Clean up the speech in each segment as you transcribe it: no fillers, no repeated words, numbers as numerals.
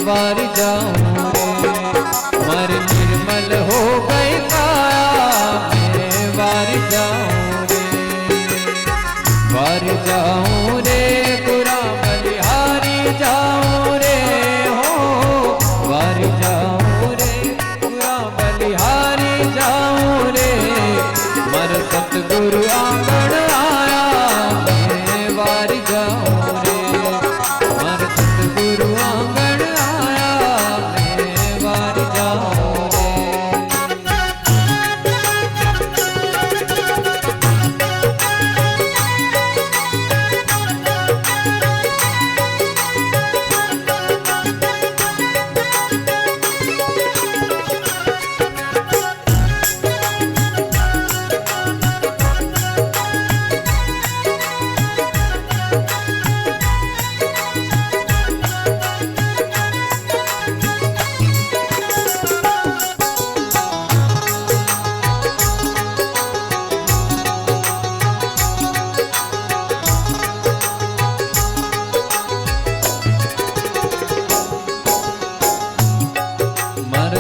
वार जाऊं रे, मर निर्मल हो गए काया मैं वार जाऊं रे, वार जाऊं रे गुरा बलिहारी जाऊं रे हो, वार जाऊं रे गुरा बलिहारी जाऊं रे, मर सतगुरु आंगन आया मैं वार जाऊं रे, मर सतगुरु आंगन आया मैं वार जाऊं रे।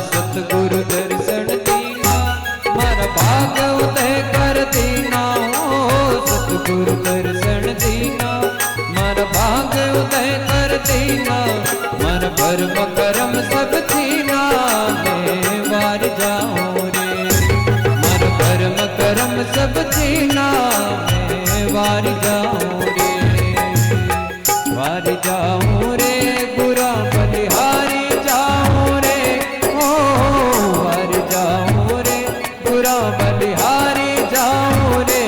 सतगुरु दर्शन दीना मारा भाग उदय कर दीना हो, सतगुरु दर्शन दीना मारा भाग उदय कर दीना, मन भरम करम सब छीना मैं वार जाऊं रे, मन भरम करम सब छीना मैं वार जाऊं रे, वार जाऊं रे बुरा बलिहारी जाऊं रे, वार जाऊं रे बुरा बलिहारी जाऊं रे,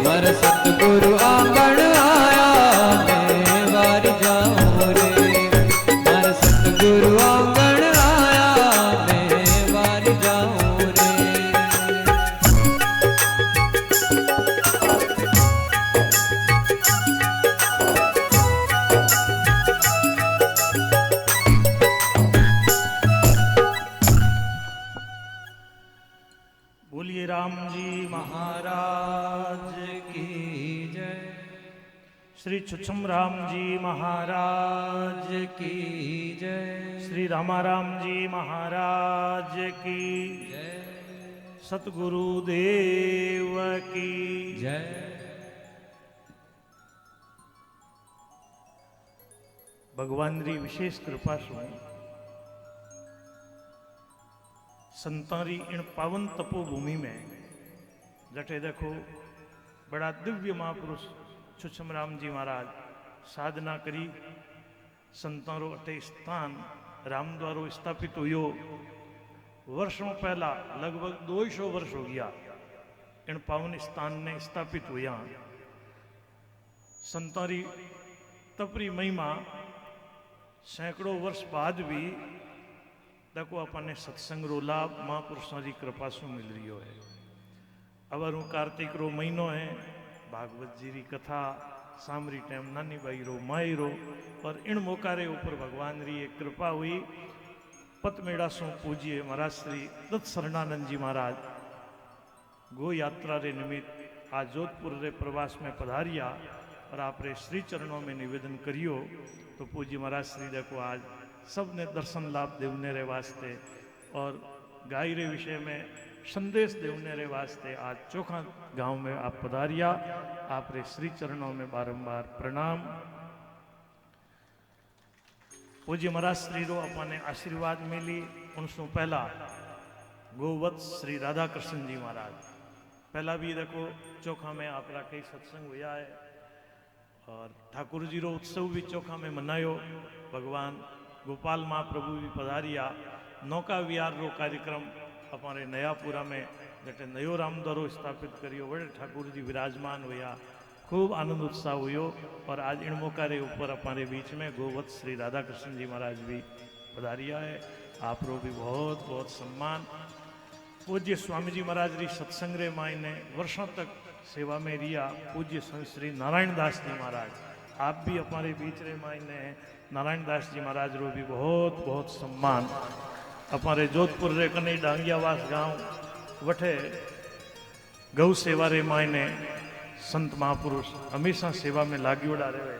मर सतगुरु आंगन आया मैं वार जाऊं रे, मर सतगुरु आंगन आया मैं वार जाऊं रे। बोलिए राम जी महाराज की जय, श्री छुछम राम जी महाराज की जय, श्री रामाराम जी महाराज की जय, सतगुरु देव की जय। भगवान री विशेष कृपा सु संतारी इन पावन तपोभूमि में जटे देखो बड़ा दिव्य महापुरुष छुछम राम जी महाराज साधना करी संतारो अटे स्थान रामद्वारो स्थापित हुयो। वर्षों पहला लगभग 200 वर्ष हो गया इन पावन स्थान ने स्थापित हुआ। संतारी तपरी महिमा सैकड़ों वर्ष बाद भी देखो अपने सत्संग रो लाभ महापुरुषों की कृपा से मिल रही है। अवर कार्तिक रो महीनो है, भागवत जी की कथा सामरी टाइम नानी बाई रो माई रो, और इन मौकारे ऊपर भगवान री एक कृपा हुई। पतमेड़ा सो पूजिए महाराज श्री दत्त शरणानंद जी महाराज गो यात्रा रे निमित्त आज जोधपुर रे प्रवास में पधारिया और आपरे श्री चरणों में निवेदन करियो। तो पूज्य महाराज श्री देखो आज सबने दर्शन लाभ देवने रे वास्ते और गाय रे विषय में संदेश देवने रे वास्ते आज चोखा गांव में आप पधारिया। आप रे श्री चरणों में बारंबार प्रणाम। पूज्य महाराज श्री रो अपने आशीर्वाद मिली। उनसों पहला गोवत श्री राधा कृष्ण जी महाराज पहला भी देखो चोखा में आप कई सत्संग हुआ है और ठाकुर जी रो उत्सव भी चोखा में मनायो। भगवान गोपाल महाप्रभु भी पधारिया। नौका विहार रो कार्यक्रम हमारे नयापुरा में जटे नयो रामद्वारो स्थापित करियो, बड़े ठाकुर जी विराजमान हुआ, खूब आनंद उत्साह हुयो। और आज इन मौका रे ऊपर हमारे बीच में गोवत श्री राधा कृष्ण जी महाराज भी पधारिया है। आप रो भी बहुत बहुत सम्मान। पूज्य स्वामी जी महाराज री सत्संग रे मायने वर्षों तक सेवा में रिया पूज्य संत श्री नारायण दास जी महाराज, आप भी हमारे बीच रे मायने नारायण दास जी महाराज रो भी बहुत बहुत सम्मान। हमारे जोधपुर रे कने डांगियावास गांव वठे गौ सेवा रे मायने संत महापुरुष हमेशा सेवा में लागियोड़ा रहे।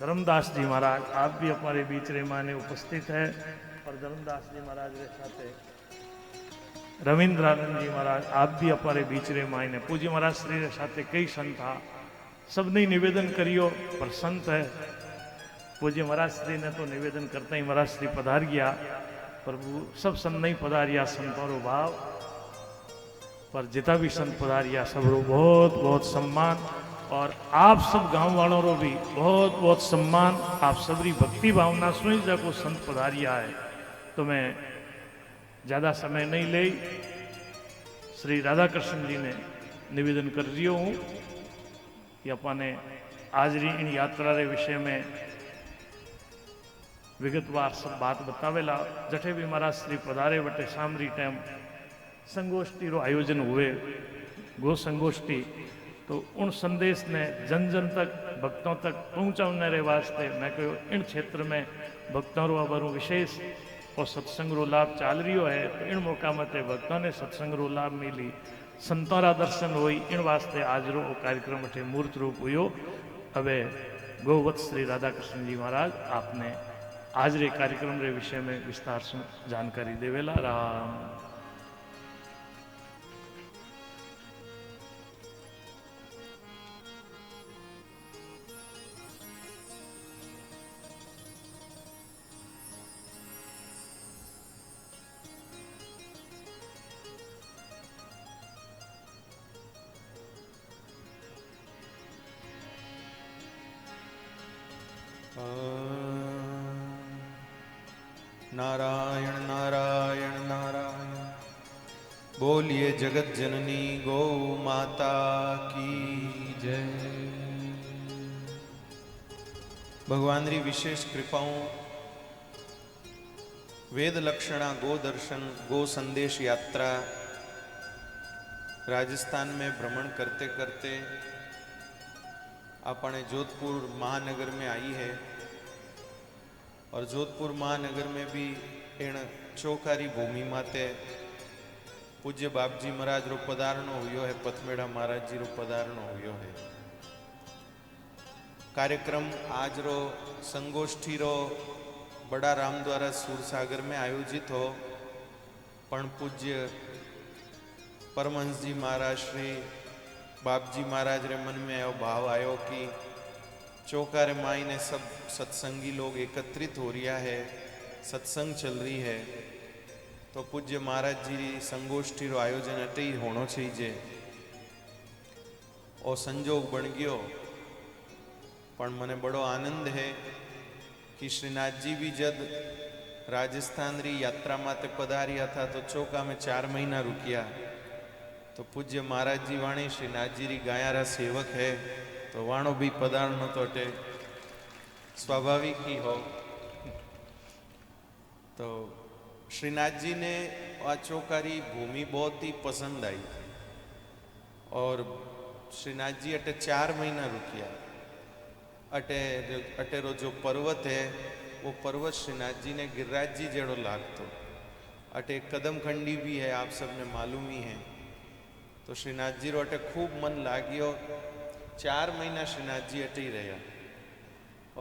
धर्मदास जी महाराज आप भी हमारे बीच रे माने उपस्थित है और धर्मदास जी महाराज के साथ रविंद्रानंद जी महाराज आप भी हमारे बीच रे मायने पूज्य महाराज श्री रे साथ कई संत था सब ने निवेदन करियो पर संत है पूज्य महाराज श्री ने तो निवेदन करते ही महाराज श्री पधार गया प्रभु सब संत नहीं पधारिया संतों रो भाव पर जितना भी संत पधारिया सब रो बहुत बहुत सम्मान और आप सब गांव वालों रो भी बहुत बहुत सम्मान आप सबरी भक्ति भावना सुई जाको संत पधारिया है तो मैं ज़्यादा समय नहीं ले श्री राधा कृष्ण जी ने निवेदन कर रही हूँ कि अपने आज री इन यात्रा रे विषय में विगतवार सब बात बतावेला जठे भी महाराज श्री पधारे वटे सामरी टाइम संगोष्ठी रो आयोजन हुए गो संगोष्ठी तो उन संदेश ने जन जन तक भक्तों तक पहुँचाने रे वास्ते मैं कहो इन क्षेत्र में भक्तों रो अबरू विशेष और सत्संग रो लाभ चाल रही है तो इन मौका मते भक्तों ने सत्संग रो लाभ मिली संतों रा दर्शन हुई इन वास्ते आज रो कार्यक्रम अठे मूर्त रूप हुयो हवे गोवत श्री राधा कृष्ण जी महाराज आपने आज रे कार्यक्रम रे विषय में विस्तार से जानकारी देवेला राम। नारायण नारायण नारायण बोलिए जगत जननी गौ माता की जय। भगवान री विशेष कृपाओं वेद लक्षणा गो दर्शन गो संदेश यात्रा राजस्थान में भ्रमण करते करते अपने जोधपुर महानगर में आई है और जोधपुर महानगर में भी इन चौकारी भूमि माते पूज्य बापजी महाराज रो पधारणो हुयो है पथमेड़ा महाराज जी रो पधारणो हुयो है कार्यक्रम आज रो संगोष्ठी रो बड़ा रामद्वारा सूरसागर में आयोजित हो पण पूज्य परमहंस जी महाराज श्री बापजी महाराज रे मन में यो भाव आयो कि चौकारे माई ने सब सत्संगी लोग एकत्रित हो रिया है सत्संग चल रही है तो पूज्य महाराज जी संगोष्ठी रो आयोजन अटे ही होना चाहिए और संजोग बन गयो पण मने बड़ो आनंद है कि श्रीनाथ जी भी जब राजस्थान री यात्रा माते पधारिया था तो चौका में 4 महीना रुकिया तो पूज्य महाराज जी वाणी श्रीनाथ जी री गायारा सेवक है तो वाणो भी पधारणो तो अटे स्वाभाविक ही हो तो श्रीनाथ जी ने आ चौकारी भूमि बहुत ही पसंद आई और श्रीनाथ जी अटे 4 महीना रुकिया अटे रो जो पर्वत है वो पर्वत श्रीनाथ जी ने गिरिराज जी जेड़ो लागतो अटे कदम खंडी भी है आप सबने मालूम ही है तो श्रीनाथ जी रो अटे खूब मन लाग्यो 4 महीना श्रीनाथ जी अटे ही रहा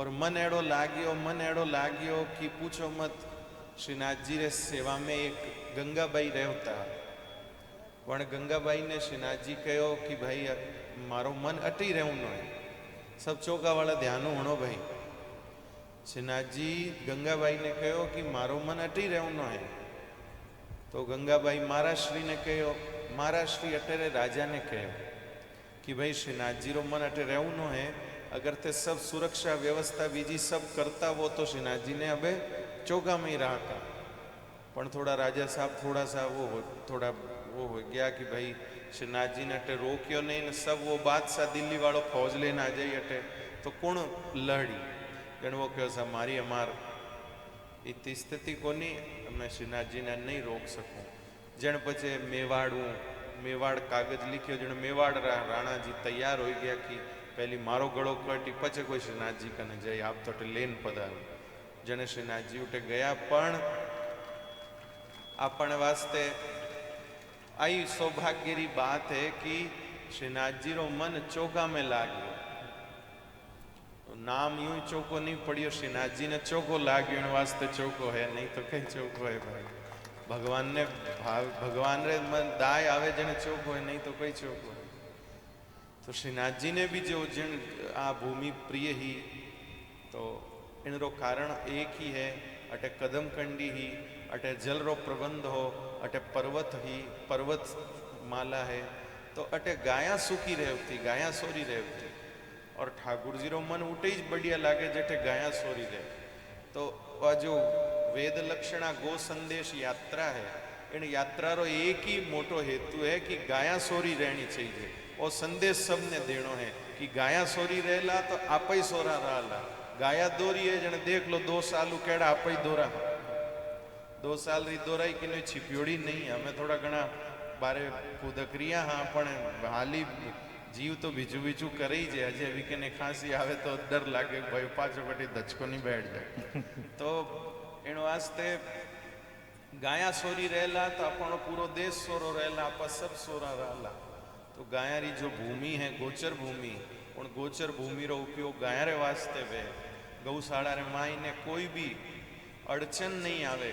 और मन एड़ो लाग्यो कि पूछो मत श्रीनाथ जी रे सेवा में एक गंगाबाई रहता पण गंगाबाई ने श्रीनाथ जी कहो कि भाई मारो मन अटी रहनो है सब चौका वाला ध्यान होनो भाई श्रीनाथ जी गंगाबाई ने कहो कि मारो मन अटी रहनो है तो गंगाबाई महाराष्ट्री ने कहो महाराष्ट्री अटेरे राजा ने कहो कि भाई श्रीनाथ जी रो मन अटे रहनो है अगर ते सब सुरक्षा व्यवस्था बीजी सब करता वो तो श्रीनाथ जी ने अबे चौका में ही रहा था पण थोड़ा राजा साहब थोड़ा सा वो हो गया कि भाई श्रीनाथ जी ने अटे रोक्यो नहीं ने सब वो बादशाह दिल्ली वालों फौज लेने आ जाई अटे तो कौन लड़ी जन वो कहो सा मारी अमार इतनी स्थिति को नहीं मैं श्रीनाथ जी ने नहीं रोक सकूं जन पचे मेवाड़ कागज लिखियो जन मेवाड़ राणा जी तैयार हो गया कि पहली मारो गड़ो कटी पचे कोई श्रीनाथ जी कने जाए आप तो लेन पधारो जने श्रीनाथ जी उठे गया पण अपने वास्ते आई सौभाग्य री बात है कि श्रीनाथ जी रो मन चौका में लाग गयो नाम यूं ही चौको नहीं पड़ियो, श्रीनाथ जी ने चौको लाग्यो इन वास्ते चौको है, नहीं तो कई चौको है भाई। भगवान ने भगवान रे मन दाय आवे जने चौको है, नहीं तो कई चौको है। तो श्रीनाथ जी ने भी जो जिन आ भूमि प्रिय ही, तो इनरो कारण एक ही है, अटे कदम कंडी ही, अटे जल रो प्रबंध हो, अटे पर्वत ही पर्वत माला है, तो अटे गाया सूखी रहती, गाया सोरी रहती। और ठाकुर जी रो मन उठे ही बढ़िया लागे जटे गाया सोरी रहे। तो वह जो वेद लक्षणा गो संदेश यात्रा है, इन यात्रा रो एक ही मोटो हेतु है कि गाया सोरी रहनी चाहिए। और संदेश सबने देनो है कि गाया सोरी रहेला तो आप ही सोरा रहला। गाया दोरी है जने देख लो 2 साल केड़ा आप ही दोरा, 2 साल री दोराई कि नहीं छिप्योड़ी नहीं। हमें थोड़ा घना बारे खुदक्रिया हाँ पण हाली जीव तो बीजू बीजू करे ही जे। अजय वी के खांसी आवे तो डर लागे भाई पाछो कटी धचको नहीं बैठ जाए। तो इन वास्ते गाया सोरी रहेला तो अपनो पूरो देश सोरो रहेला, आप सब सोरा रहेला। तो गाया री जो भूमि है गोचर भूमि, उन गोचर भूमि रो उपयोग गाया रे वास्ते वे। गौशाला रे माई ने कोई भी अड़चन नहीं आवे,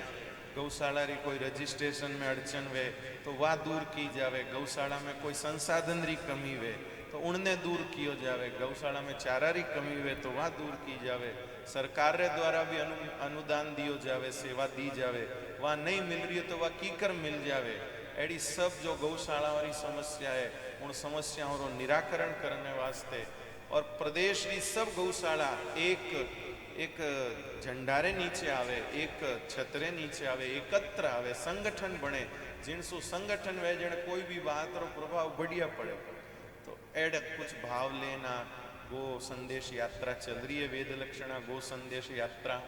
गौशाला री कोई रजिस्ट्रेशन में अड़चन वे तो वह दूर की जावे। गौशाला में कोई संसाधन री कमी वे तो उनने दूर कियो जावे। गौशाला में चारा री कमी वे तो वह दूर की जावे। सरकार रे द्वारा भी अनुदान दियो जावे, सेवा दी जावे। वह नहीं मिल रही है तो वह कीकर मिल जावे। एडी सब जो गौशाला वाली समस्या है, उन समस्याओं रो निराकरण करने वास्ते और प्रदेश की सब गौशाला एक झंडारे नीचे आवे, एक छतरे नीचे आवे, एकत्र आवे, संगठन बने। जिनसु संगठन वे जन कोई भी बात रो प्रभाव बढ़िया पड़े। तो एड कुछ भाव लेना गो संदेश यात्रा चल रही है, वेद लक्षणा गो संदेश यात्रा।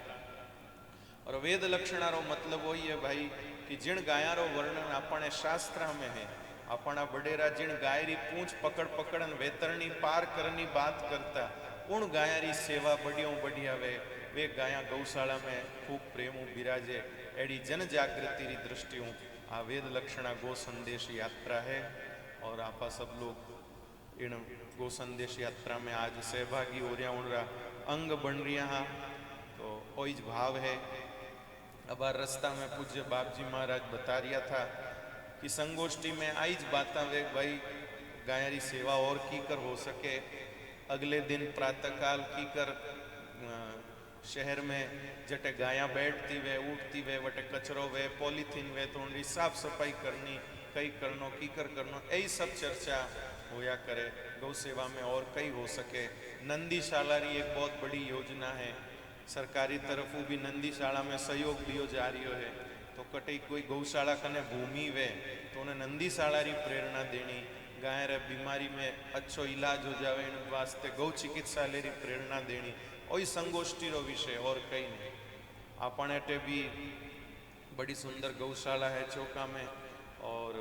और वेद लक्षणा रो मतलब वही है भाई कि जिन गाया रो वर्णन अपने शास्त्र में है। अपना बडेरा जिन गाय री पूंछ पकड़ पकड़न वेतरणी पार करनी बात करता, उन गाया री सेवा बढ़िया बढ़िया वे गाया गौशाला में खूब प्रेम बिराजे। एडी जन जागृति री दृष्टि आ वेद लक्षणा गो संदेश यात्रा है। और आप सब लोग इन गो संदेश यात्रा में आज सहभागी हो रहा, उनरा अंग बन रहा हाँ। तो वही भाव है। अब रास्ता में पूज्य बाप जी महाराज बता रिया था कि संगोष्ठी में आई बात वे भाई गायरी सेवा और की कर हो सके। अगले दिन प्रातःकाल की कर शहर में जटे गाया बैठती वे उठती वे वटे कचरो वे पॉलीथीन वे तो उनकी साफ सफाई करनी, कई करनो की कर करनो, यही सब चर्चा होया करे। गौ सेवा में और कई हो सके। नंदीशाला री एक बहुत बड़ी योजना है, सरकारी तरफों भी नंदीशाला में सहयोग दियो जा रही है। तो कटई कोई गौशाला कने भूमि वे तो उन्हें नंदीशाला री प्रेरणा देनी। गाय रे बीमारी में अच्छो इलाज हो जावे इन वास्ते गौ चिकित्सालय री प्रेरणा देनी। वही संगोष्ठी रो विषय और कई नहीं। अपन अटे भी बड़ी सुंदर गौशाला है चौका में और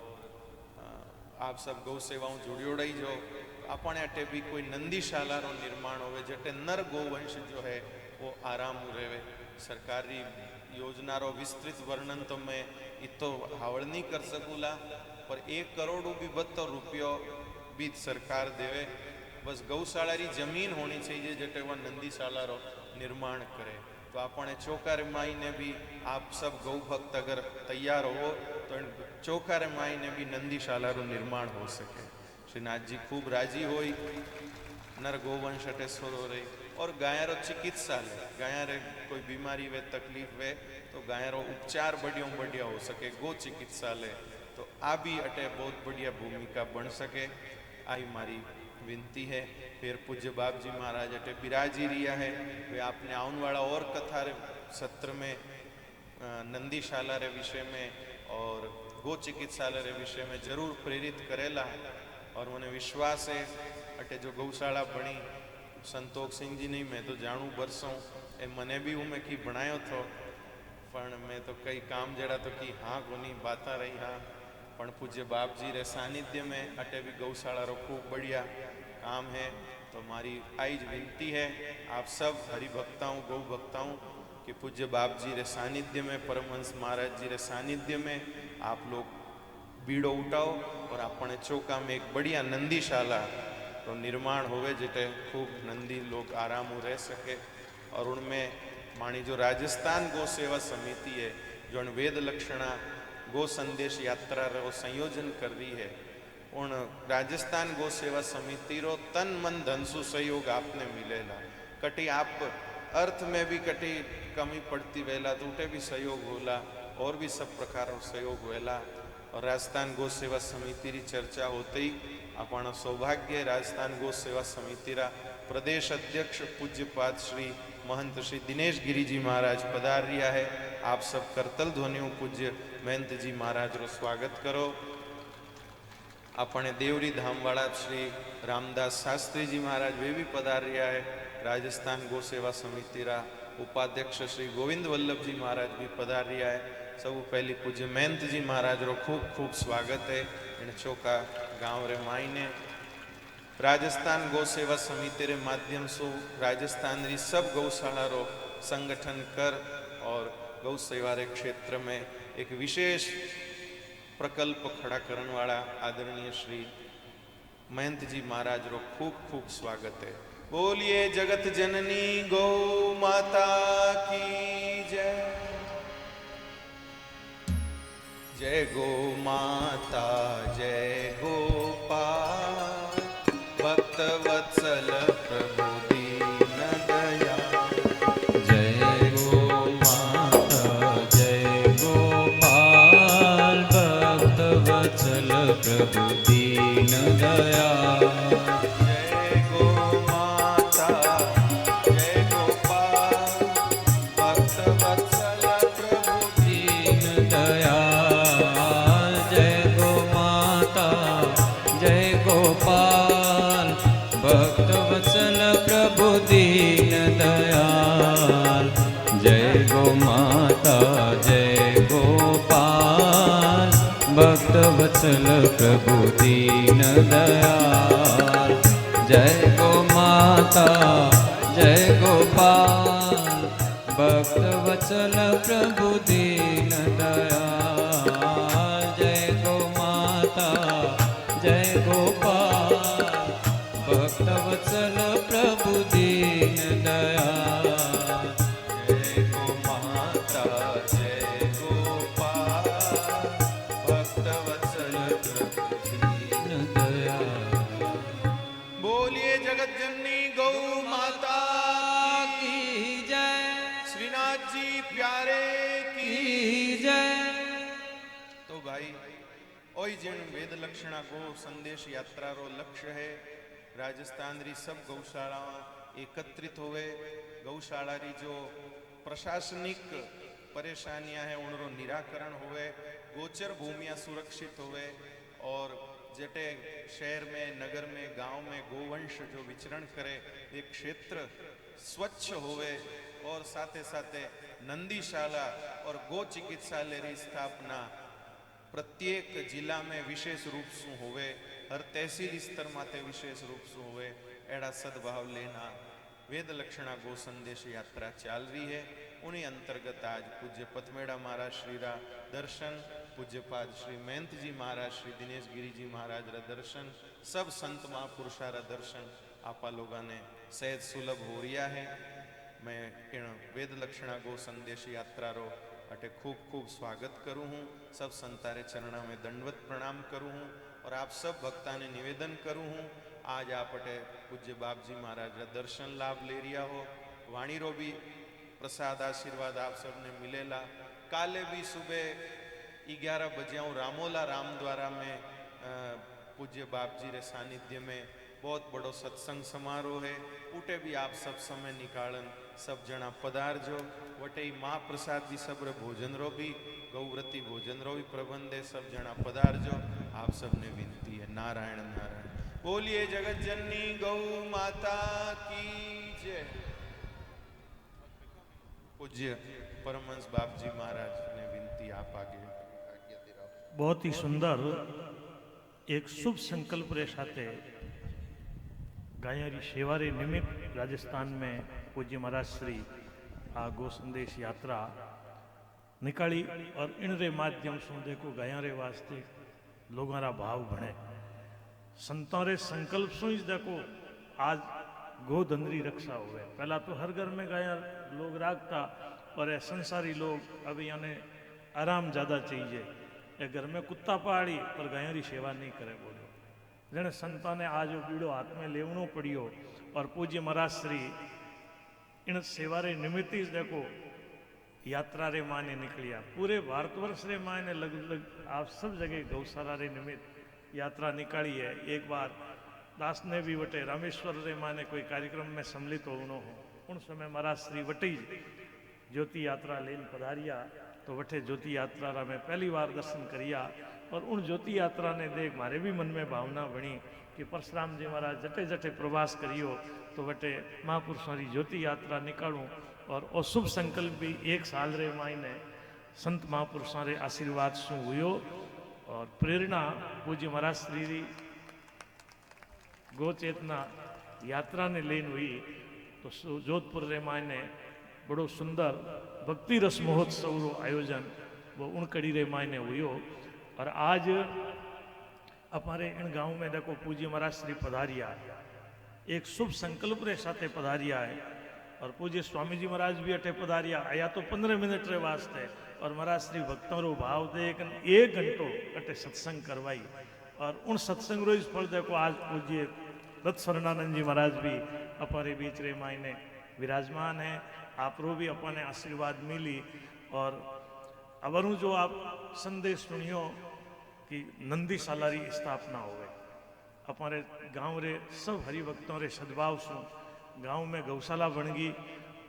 आप सब गौ सेवाओं जुड़ियोड़ाई जो अपन अटे भी कोई नंदीशाला रो निर्माण होवे जटे नर गोवंश जो है वो आराम रहे। सरकारी योजना रो विस्तृत वर्णन तो मैं इतो हावड़ नहीं कर सकूला, पर 1 करोड़ भी 72 रुपयो भी सरकार देवे। बस गौशाला री जमीन होनी चाहिए जटे वह नंदीशाला रो निर्माण करे। तो अपने चौकार माई ने भी आप सब गौ भक्त अगर तैयार हो तो चौकार माई ने भी नंदीशाला रो निर्माण हो सके। श्रीनाथ जी खूब राजी होई, नर गोवंश अटे सोरो रही। और गाया रो चिकित्सालय, गाया रे कोई बीमारी वे तकलीफ वे तो गाया रो उपचार बढ़िया हो सके, गो चिकित्सालय। तो आ भी अटे बहुत बढ़िया भूमिका बन सके, आई मारी विनती है। फिर पूज्य बाप जी महाराज अटे बिराजी रिया है, वे आपने आने वाला और कथा रे सत्र में नंदीशाला रे विषय में और गो चिकित्सालय रे विषय में जरूर प्रेरित करेला है। और मैंने विश्वास है अटे जो गौशाला बनी संतोष सिंह जी नहीं, मैं तो जानू बरसों ए मने भी मैं की बनायो थो, पण मैं तो कई काम जड़ा तो की हाँ कोनी बाता रही हाँ। पण पूज्य बाप जी रे सानिध्य में अटे भी गौशाला रो खूब बढ़िया काम है। तो हमारी आइज विनती है आप सब हरिभक्ताओं गौ भक्ताओं कि पूज्य बाप जी रे सानिध्य में, परमहंस महाराज जी रे सानिध्य में आप लोग बीड़ो उठाओ और अपने चौका में एक बढ़िया नंदीशाला रो निर्माण होवे जिते खूब नंदी लोग आराम रह सके। और उनमें मानी जो राजस्थान गौ सेवा समिति है जो वेद लक्षणा गो संदेश यात्रा रो संयोजन कर रही है, उन राजस्थान गौ सेवा समिति रो तन मन धन सु सहयोग आपने मिलेला। कटी आप अर्थ में भी कटी कमी पड़ती वेला तो उठे भी सहयोग होला और भी सब प्रकार सहयोग वेला। और राजस्थान गौ सेवा समिति री चर्चा होते ही अपना सौभाग्य राजस्थान गौ सेवा समिति रा प्रदेश अध्यक्ष पूज्यपाद श्री महंत श्री दिनेश गिरी जी महाराज पधार रिया है। आप सब करतल ध्वनियों पूज्य महंत जी महाराज रो स्वागत करो। अपने देवरी धाम वाला श्री रामदास शास्त्री जी महाराज वे भी पधार रिया है। राजस्थान गौ सेवा समिति रा उपाध्यक्ष श्री गोविंद वल्लभ जी महाराज भी पधार रिया है। सब पहली पूज्य महंत जी महाराज रो खूब खूब स्वागत है। इन चौका गांव रे मायने राजस्थान गौ सेवा समिति रे माध्यम से राजस्थान री सब गौशाला रो संगठन कर और गौ सेवा रे क्षेत्र में एक विशेष प्रकल्प खड़ा करने वाला आदरणीय श्री महंत जी महाराज रो खूब खूब स्वागत है। बोलिए जगत जननी गौ माता की जय। जय गो माता जय गोपाल भक्त वत्सल प्रभु दीन दयाल। जय गो माता जय गोपाल भक्त वत्सल प्रभु दीन दयाल। जय गो माता जय गोपाल भक्त वत्सल प्रभु दीन दयाल। जय गो माता जय गोपाल भक्त वत्सल प्रभु दीन दयाल। जय गो माता जय गोपाल भक्त वत्सल प्रभु दीन दयाल। जय गो माता जय गोपाल भक्त वत्सल प्रभु दीन दयाल। जय गो माता जय गोपाल भक्त वत्सल प्रभु दीन दयाल। जय गो माता जय गोपाल भक्त वत्सल प्रभु दीन दयाल। बोलिए जगत जननी गौ माता की जय श्रीनाथ जी प्यारे की। की जय। तो भाई ओई जिन वेद लक्षणा गो संदेश यात्रा रो लक्ष्य है राजस्थान री सब गौशाला एकत्रित होवे। गौशाला री जो प्रशासनिक परेशानियां हैं उनरो निराकरण होवे, गोचर भूमियां सुरक्षित होवे और जटे शहर में नगर में गांव में गोवंश जो विचरण करे एक क्षेत्र स्वच्छ होवे और साथे साथे नंदीशाला और गो चिकित्सालय री स्थापना प्रत्येक जिला में विशेष रूप से होवे, हर तहसील स्तर माते विशेष रूप से होवे। एड़ा सद्भाव लेना वेद लक्षणा गो संदेश यात्रा चल रही है। उन्हीं अंतर्गत आज पूज्य पथमेड़ा महाराज श्री रा दर्शन, पूज्यपाद श्री महंत जी महाराज श्री दिनेश गिरी जी महाराज रा दर्शन, सब संत महापुरुषा रा दर्शन आपा लोगा ने सहज सुलभ हो रिया है। मैं इन वेद लक्षणा गो संदेश यात्रा रो अटे खूब खूब स्वागत करूँ हूँ। सब संतारे चरणा में दंडवत प्रणाम करूँ हूँ और आप सब भक्ता ने निवेदन करूँ हूँ आज आप अटे पूज्य बाप जी महाराज रा दर्शन लाभ ले रिया हो। वाणी रो भी प्रसाद आशीर्वाद आप सबने मिलेला। काले भी सुबह 11 बजे हूँ रामोला राम द्वारा में पूज्य बाप जी रे सानिध्य में बहुत बड़ो सत्संग समारोह है। उठे भी आप सब समय निकालन सब जना पधारजो। वटे महाप्रसाद भी सब भोजन रो भी गौव्रती भोजन रो भी प्रबंध है, सब जना पधारजो। आप सबने विनती है। नारायण नारायण। बोलिए जगत जननी गौ माता की जय। पूज्य परमहंस बाप जी महाराज ने विनती आप आगे। बहुत ही सुंदर एक शुभ संकल्प रे साथे गायारी सेवारे निमित्त राजस्थान में पूज्य महाराज श्री आ गो संदेश यात्रा निकाली और इन रे माध्यम से देखो गाया रे वास्ते लोगों रा भाव बढ़े। संतों रे संकल्प सु ही देखो आज गोधनरी रक्षा हुए। पहला तो हर घर में गाया लोग राखता, और ये संसारी लोग अभी यानी आराम ज़्यादा चाहिए, ये घर में कुत्ता पाड़ी पर गायों की सेवा नहीं करे। बोलो जने संतों ने आज वो बीड़ो हाथ में लेवनो पड़ियो, और पूज्य महाराज श्री इन सेवा रे निमित्त ही देखो यात्रा रे माने निकलिया। पूरे भारतवर्ष रे माने लगभग आप सब जगह गौशाला रे निमित्त यात्रा निकाली है। एक बार दास ने भी वटे रामेश्वर रे माने कोई कार्यक्रम में सम्मिलित होनो हो, उन समय महाराज श्री वटी ज्योति यात्रा लेन पधारिया। तो वटे ज्योति यात्रा रा मैं पहली बार दर्शन करिया, और उन ज्योति यात्रा ने देख मारे भी मन में भावना बनी कि परशुराम जी महाराज जटे जटे प्रवास करियो, तो वटे महापुरुषों की ज्योति यात्रा निकालूं। और वो शुभ संकल्प भी एक साल रे मायने संत महापुरुषों रे आशीर्वाद शू हुयो, और प्रेरणा पूज्य महाराज श्री री गो चेतना यात्रा ने लेन हुई। तो जोधपुर रे मायने बड़ो सुंदर भक्ति रस महोत्सव रो आयोजन वो उनकड़ी रे मायने हुयो। और आज हमारे इन गांव में देखो पूज्य महाराज श्री पधारिया, एक शुभ संकल्प रे साथे पधारिया है। और पूज्य स्वामी जी महाराज भी अटे पधारिया, आया तो 15 मिनट रे वास्ते, और महाराज श्री भक्तों रो भाव देख 1 घंटो अटे सत्संग करवाई। और उन सत्संग रो फल देखो आज पूज्य दत्त शरणानंद जी महाराज भी हमारे बीच रे मायने विराजमान है। आप रो भी अपने आशीर्वाद मिली। और अवरु जो आप संदेश सुनियो कि नंदीशाला री स्थापना हो गई हमारे गांव रे सब हरिभक्तों रे सद्भाव सु गांव में गौशाला बन गई,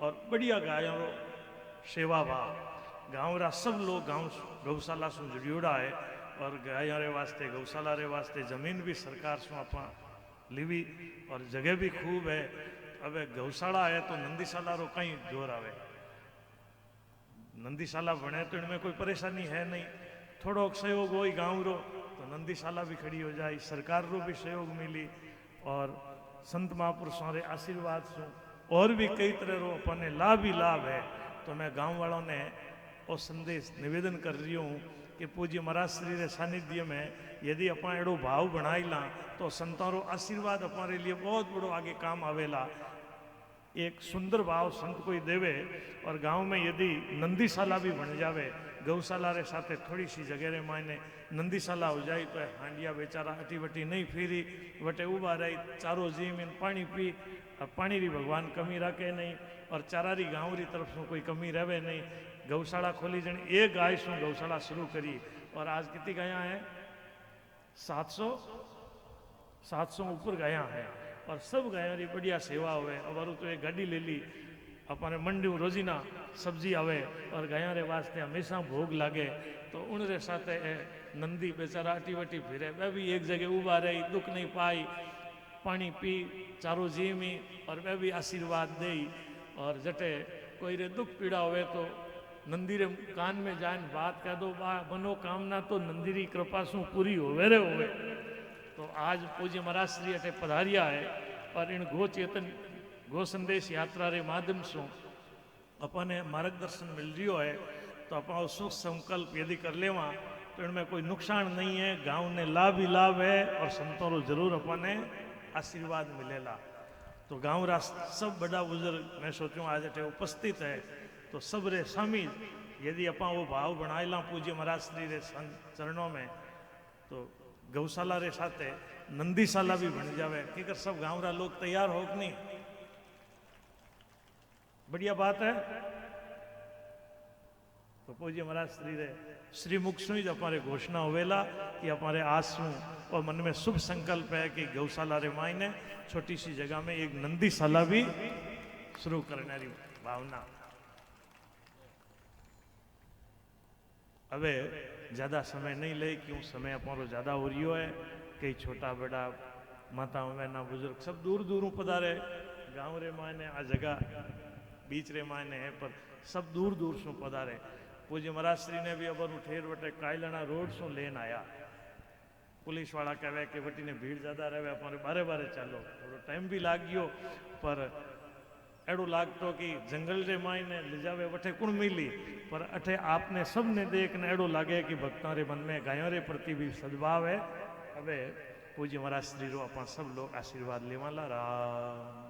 और बढ़िया गायों रो सेवा भाव गांव रा सब लोग गांव गौशाला से जुड़ियोड़ा है। और गायों रे वास्ते गौशाला रे वास्ते जमीन भी सरकार से आप लीवी, और जगह भी खूब है। अब गौशाला है तो नंदीशाला रो कहीं जोर आवे, नंदीशाला बने तो इनमें कोई परेशानी है नहीं। थोड़ो सहयोग हो गांव रो तो नंदीशाला भी खड़ी हो जाए, सरकार रो भी सहयोग मिली, और संत महापुरुषों रे आशीर्वाद से और भी कई तरह रो अपने लाभ ही लाभ है। तो मैं गांव वालों ने वो संदेश निवेदन कर रही हूँ कि पूज्य महाराज श्री रे सानिध्य में यदि अपन एड़ो भाव बनाई ला तो संतों रो आशीर्वाद हमारे लिए बहुत बड़ो आगे काम आवेला। एक सुंदर भाव संत कोई देवे, और गांव में यदि नंदीशाला भी बन जावे, गौशाला रे साथे थोड़ी सी जगह रे मायने नंदीशाला हो जाए, तो हांडिया बेचारा अटी वटी नहीं फिरी, वटे उबा रही चारो जीमीन पानी पी, और पानी री भगवान कमी रखे नहीं, और चारा री गांव री तरफ से कोई कमी रहे नहीं। गौशाला खोली जन एक गाय सु गौशाला शुरू करी, और आज कितनी गायां हैं? 700 ऊपर गायां हैं, और सब गायों की बढ़िया सेवा हुए। अबारू तो एक गाड़ी ले ली, अपने मंडी रोजीना सब्जी आवे, और गायों रे वास्ते हमेशा भोग लागे। तो उन रे साथे नंदी बेचारा अटी वटी फिरे, वह भी एक जगह उबा रही, दुख नहीं पाई, पानी पी चारो जीमी, और वह भी आशीर्वाद दे। और जटे कोई रे दुख पीड़ा हुए तो नंदी रे कान में जान बात कह दो, मनोकामना तो नंदी री कृपा सु पूरी होवे रे होवे। तो आज पूज्य महाराज श्री अटे पधारिया है, और इन गो चेतन गो संदेश यात्रा रे माध्यम से अपने मार्गदर्शन मिल रही है। तो अपन सुख संकल्प यदि कर लेवा तो इनमें कोई नुकसान नहीं है, गांव ने लाभ ही लाभ है, और संतों रो जरूर अपने आशीर्वाद मिलेला। तो गांव रा सब बड़ा बुजुर्ग मैं सोचूं आज अटे उपस्थित है, तो सब रे स्वामी यदि अपन वो भाव बनाएला पूज्य महाराज श्री रे चरणों में, तो गौशाला रे साथे नंदीशाला भी बन जावे। कि सब गांव रा लोग तैयार हो कि नहीं? बढ़िया बात है। तो पूज्य महाराज श्री रे श्रीमुख से ही हमारे घोषणा होवेला कि हमारे आंसू और मन में शुभ संकल्प है कि गौशाला रे मायने छोटी सी जगह में एक नंदीशाला भी शुरू करने की भावना। अबे ज़्यादा समय नहीं ले, क्यों समय अपनो ज़्यादा हो रही है। कई छोटा बड़ा माताओं बहना बुजुर्ग सब दूर दूर पधारे, गाँव रे मायने आ जगह बीच रे मायने है, पर सब दूर दूर से पधारे। पूज्य महाराज श्री ने भी अबर उठेर वटे कायलाना रोड से लेन आया। पुलिस वाला कहे कि वटी ने भीड़ ज़्यादा रहे, अपने बारे बारे चालो, थोड़ा टाइम भी लाग गयो, पर एड़ो लागतो कि जंगल रे मायने ले जावे वटे कुण मिली, पर अठे आपने सबने देखने एड़ो लागे कि भक्तों रे मन में गायों रे प्रति भी सद्भाव है। अबे पूज्य महाराज श्री रो अपन सब लोग आशीर्वाद लेवाला राम।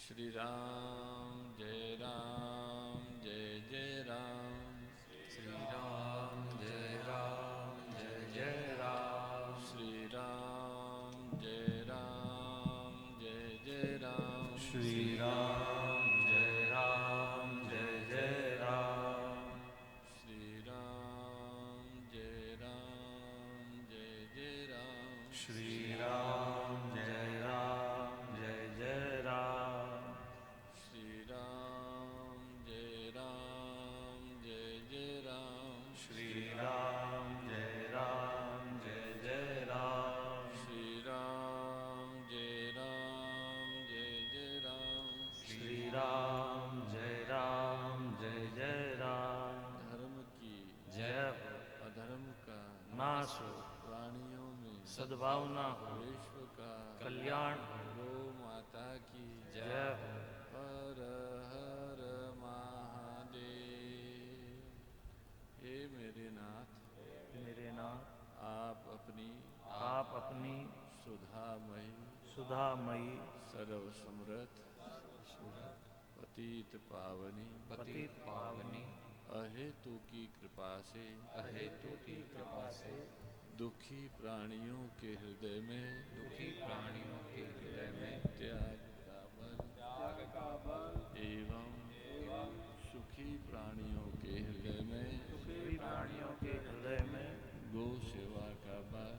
श्री राम जय जय राम। श्री राम जय जय राम। श्री राम जय जय राम। श्री राम जय जय राम। श्री राम जय जय राम। श्री राम जय जय राम। श्री राम जय जय राम। श्री राम जय जय राम। श्री राम जय जय राम। श्री राम जय जय राम। धर्म की जय हो, अधर्म का नाश हो, प्राणियों में सद्भावना हो, विश्व का कल्याण हो। गौ माता की जय हो। हर हर महादेव। हे मेरे नाथ आप अपनी सुधामयी सर्व समृद्ध पतित पावनी अहेतु की कृपा से दुखी प्राणियों के हृदय में त्याग का बल एवं सुखी प्राणियों के हृदय में गौ सेवा का बल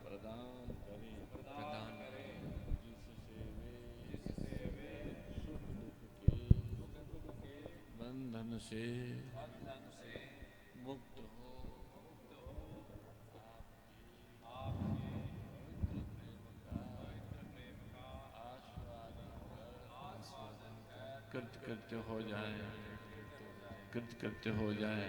प्रदान करें जिससे वे सुख दुख के बंधन से मुक्त हो। कृत्य हो जाए।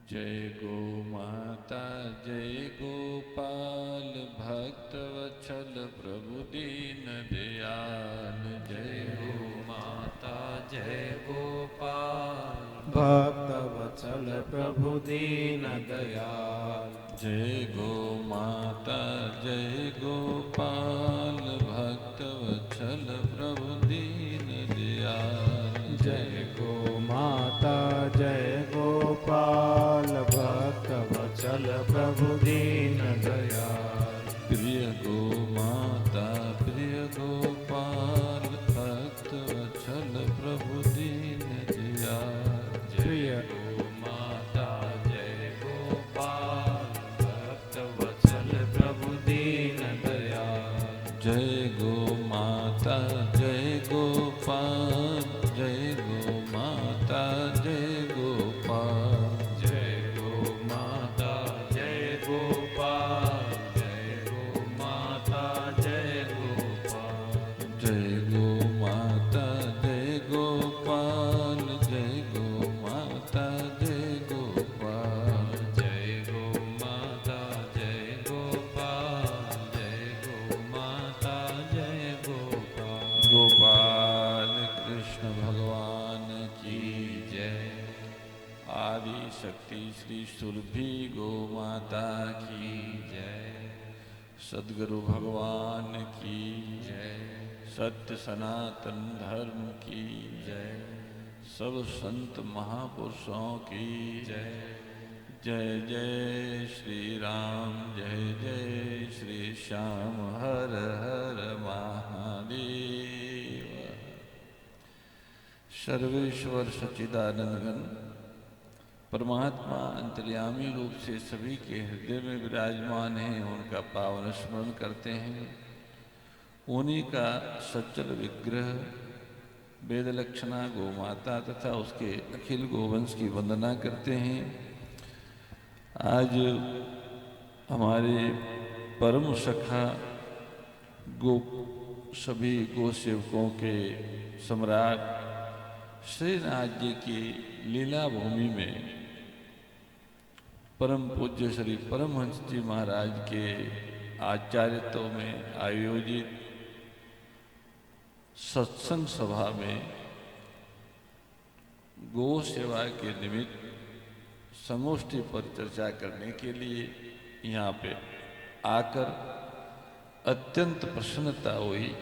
जय गो माता जय गोपाल भक्त वत्सल प्रभु दीन दयाल। जय गो माता जय गोपाल भक्त वत्सल प्रभु दीन दयाल। जय गो माता जय गोपाल भक्त वत्सल प्रभु दीन दयाल। जय गो माता जय गोपाल भक्त वत्सल प्रभु दीन दयाल। प्रिय गो माता प्रिय गोपाल भक्त वत्सल प्रभु दीन दयाल। प्रिय गो माता जय गोपाल भक्त वत्सल प्रभु दीन दयाल। जय गो माता जय गोपाल जय गो माता जय गोपाल। जय गो माता जय गोपाल जय गो माता जय गोपाल। जय गो माता जय गोपाल जय गो माता जय गोपाल। जय गो माता जय गोपाल जय गो माता जय गोपाल। गोपाल कृष्ण भगवान की जय। आदि शक्ति श्री सुरभि गो माता की जय। सद्गुरु भगवान की जय। सत्य सनातन धर्म की जय। सब संत महापुरुषों की जय। जय जय श्री राम जय जय श्री श्याम हर हर महादेव। सर्वेश्वर सच्चिदानंद घन परमात्मा अंतर्यामी रूप से सभी के हृदय में विराजमान हैं, उनका पावन स्मरण करते हैं। उन्हीं का सच्चल विग्रह वेद लक्षणा गोमाता तथा उसके अखिल गोवंश की वंदना करते हैं। आज हमारे परम सखा सभी गो सेवकों के सम्राट श्रीनाथ जी की लीला भूमि में परम पूज्य श्री परमहंस जी महाराज के आचार्यत्व में आयोजित सत्संग सभा में गो सेवा के निमित्त संगोष्ठी पर चर्चा करने के लिए यहाँ पे आकर अत्यंत प्रसन्नता हुई।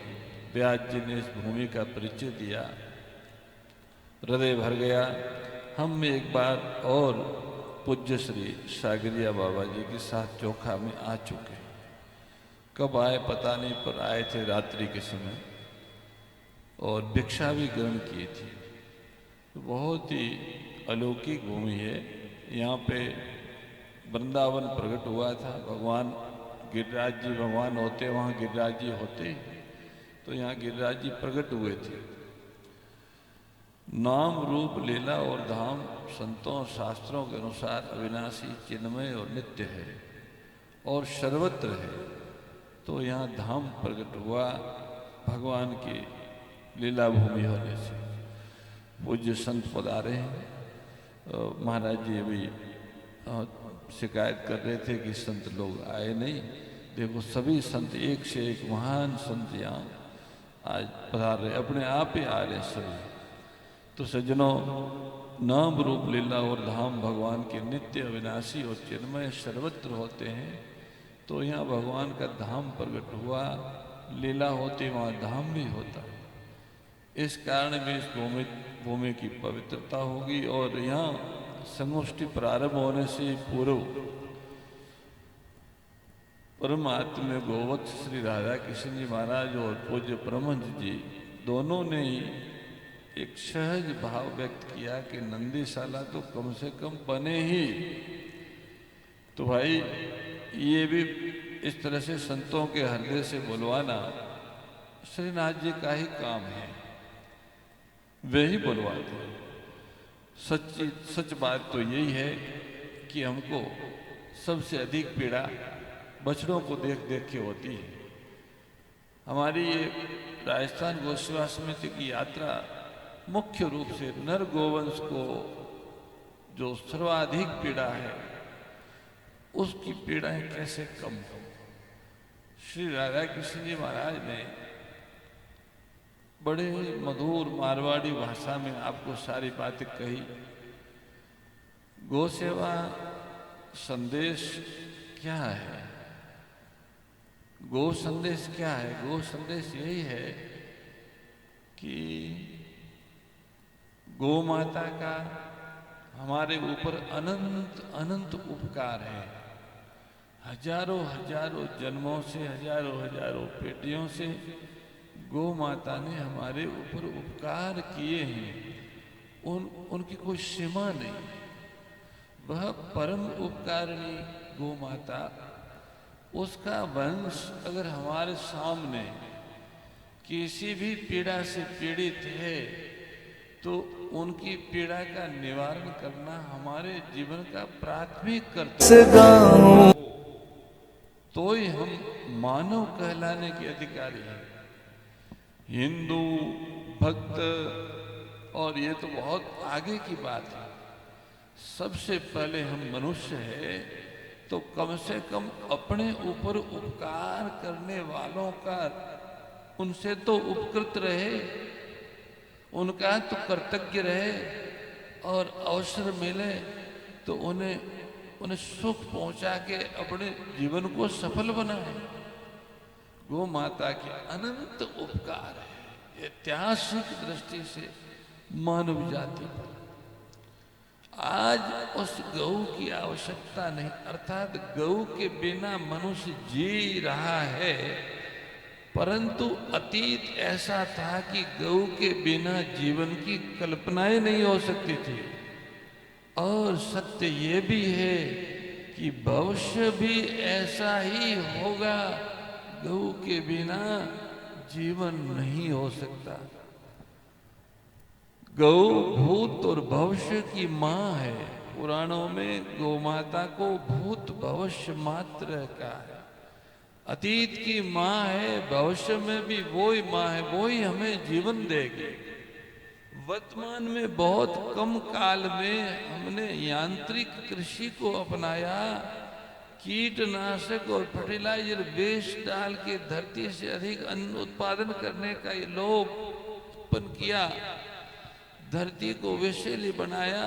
व्यास जी ने इस भूमि का परिचय दिया, हृदय भर गया। हम एक बार और पूज्य श्री सागरिया बाबा जी के साथ चोखा में आ चुके। कब आए पता नहीं, पर आए थे रात्रि के समय और भिक्षा भी ग्रहण की थी। तो बहुत ही अलौकिक भूमि है। यहाँ पे वृंदावन प्रकट हुआ था। भगवान गिरिराज जी भगवान होते, वहाँ गिरिराज जी होते, तो यहाँ गिरिराज जी प्रकट हुए थे। नाम रूप लीला और धाम संतों और शास्त्रों के अनुसार अविनाशी, चिन्मय और नित्य है और सर्वत्र है। तो यहाँ धाम प्रकट हुआ भगवान की लीला भूमि होने से। पूज्य संत पधारे हैं। महाराज जी अभी शिकायत कर रहे थे कि संत लोग आए नहीं। देखो सभी संत एक से एक महान संत यहाँ आज पधार रहे, अपने आप ही आ रहे सभी। तो सज्जनों, नाम रूप लीला और धाम भगवान के नित्य अविनाशी और चिन्मय सर्वत्र होते हैं। तो यहाँ भगवान का धाम प्रकट हुआ, लीला होती वहाँ धाम भी होता। इस कारण भी इस भूमि की पवित्रता होगी। और यहाँ संगोष्ठी प्रारंभ होने से पूर्व परमात्मा गोवत्स श्री राधा कृष्ण जी महाराज और पूज्य परमहंस जी दोनों ने ही एक सहज भाव व्यक्त किया कि नंदीशाला तो कम से कम बने ही। तो भाई ये भी इस तरह से संतों के हृदय से बुलवाना श्रीनाथ जी का ही काम है, वे ही बुलवाते हैं। सच बात तो यही है कि हमको सबसे अधिक पीड़ा बछड़ों को देख देख के होती है। हमारी ये राजस्थान गोसेवा समिति की यात्रा मुख्य रूप से नर गोवंश को जो सर्वाधिक पीड़ा है उसकी पीड़ाएं कैसे कम हो। श्री राधा कृष्ण जी महाराज ने बड़े मधुर मारवाड़ी भाषा में आपको सारी बातें कही। गो सेवा संदेश क्या है? गो संदेश क्या है? गो संदेश यही है कि गो माता का हमारे ऊपर अनंत अनंत उपकार है। हजारों हजारों जन्मों से, हजारों हजारों पेटियों से गो माता ने हमारे ऊपर उपकार किए हैं। उनकी कोई सीमा नहीं। वह परम उपकारिणी गो माता, उसका वंश अगर हमारे सामने किसी भी पीड़ा से पीड़ित है तो उनकी पीड़ा का निवारण करना हमारे जीवन का प्राथमिक कर्तव्य। तो ही हम मानव कहलाने के अधिकारी हैं। हिंदू भक्त और ये तो बहुत आगे की बात है। सबसे पहले हम मनुष्य है तो कम से कम अपने ऊपर उपकार करने वालों का, उनसे तो उपकृत रहे, उनका तो कर्तव्य रहे और अवसर मिले तो उन्हें सुख पहुंचा के अपने जीवन को सफल बनाए। गो माता के अनंत उपकार है ऐतिहासिक दृष्टि से मानव जाति पर। आज उस गौ की आवश्यकता नहीं, अर्थात गौ के बिना मनुष्य जी रहा है परंतु अतीत ऐसा था कि गौ के बिना जीवन की कल्पनाएं नहीं हो सकती थी। और सत्य ये भी है कि भविष्य भी ऐसा ही होगा, गौ के बिना जीवन नहीं हो सकता। गौ भूत और भविष्य की माँ है। पुराणों में गौ माता को भूत भविष्य मात्र कहा है। अतीत की माँ है, भविष्य में भी वही माँ है, वही हमें जीवन देगी। वर्तमान में बहुत कम काल में हमने यांत्रिक कृषि को अपनाया, कीटनाशक और फर्टिलाइजर वेस्ट डाल के धरती से अधिक अन्न उत्पादन करने का ये लोभ उत्पन्न किया, धरती को विषैली बनाया,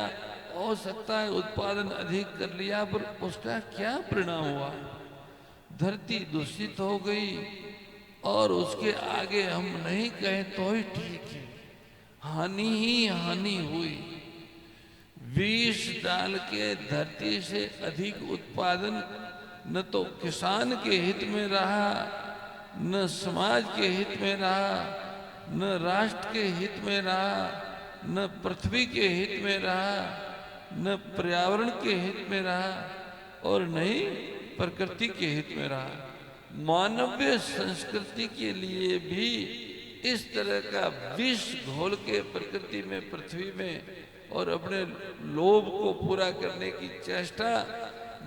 हो सकता है उत्पादन अधिक कर लिया, पर उसका क्या परिणाम हुआ? धरती दूषित हो गई और उसके आगे हम नहीं कहें तो ही ठीक है, हानि ही हानि हुई। विष डाल के धरती से अधिक उत्पादन न तो किसान के हित में रहा, न समाज के हित में रहा, न राष्ट्र के हित में रहा, न पृथ्वी के हित में रहा, न पर्यावरण के हित में रहा, और न ही प्रकृति के हित में रहा। मानवीय संस्कृति के लिए भी इस तरह का विष घोल के प्रकृति में, पृथ्वी में, और अपने लोभ को पूरा करने की चेष्टा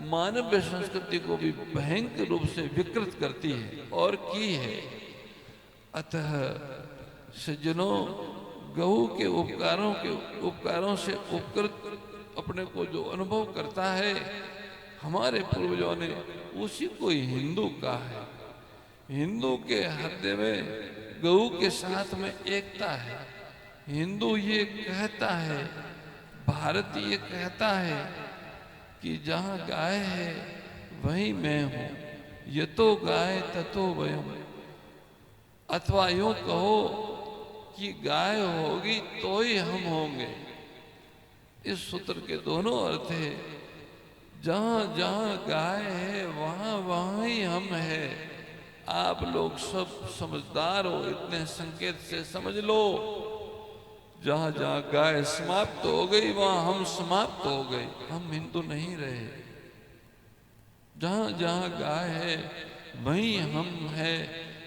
मानवीय संस्कृति को भी भयंकर रूप से विकृत करती है और की है। अतः सज्जनों, गौ के उपकारों से उपकृत अपने को जो अनुभव करता है, हमारे पूर्वजों ने उसी को ही हिंदू कहा है। हिंदू के हृदय में गौ के साथ में एकता है। हिंदू ये कहता है, भारत ये कहता है कि जहाँ गाय है वहीं मैं हूँ, यतो गाय ततो वयम्। अथवा यूं कहो कि गाय होगी तो ही हम होंगे। इस सूत्र के दोनों अर्थ है। जहाँ जहाँ गाय है वहाँ वहाँ ही हम है। आप लोग सब समझदार हो, इतने संकेत से समझ लो। जहाँ जहाँ गाय समाप्त हो गई वहाँ हम समाप्त हो गए, हम हिंदू नहीं रहे। जहाँ जहाँ गाय है वहीं हम है,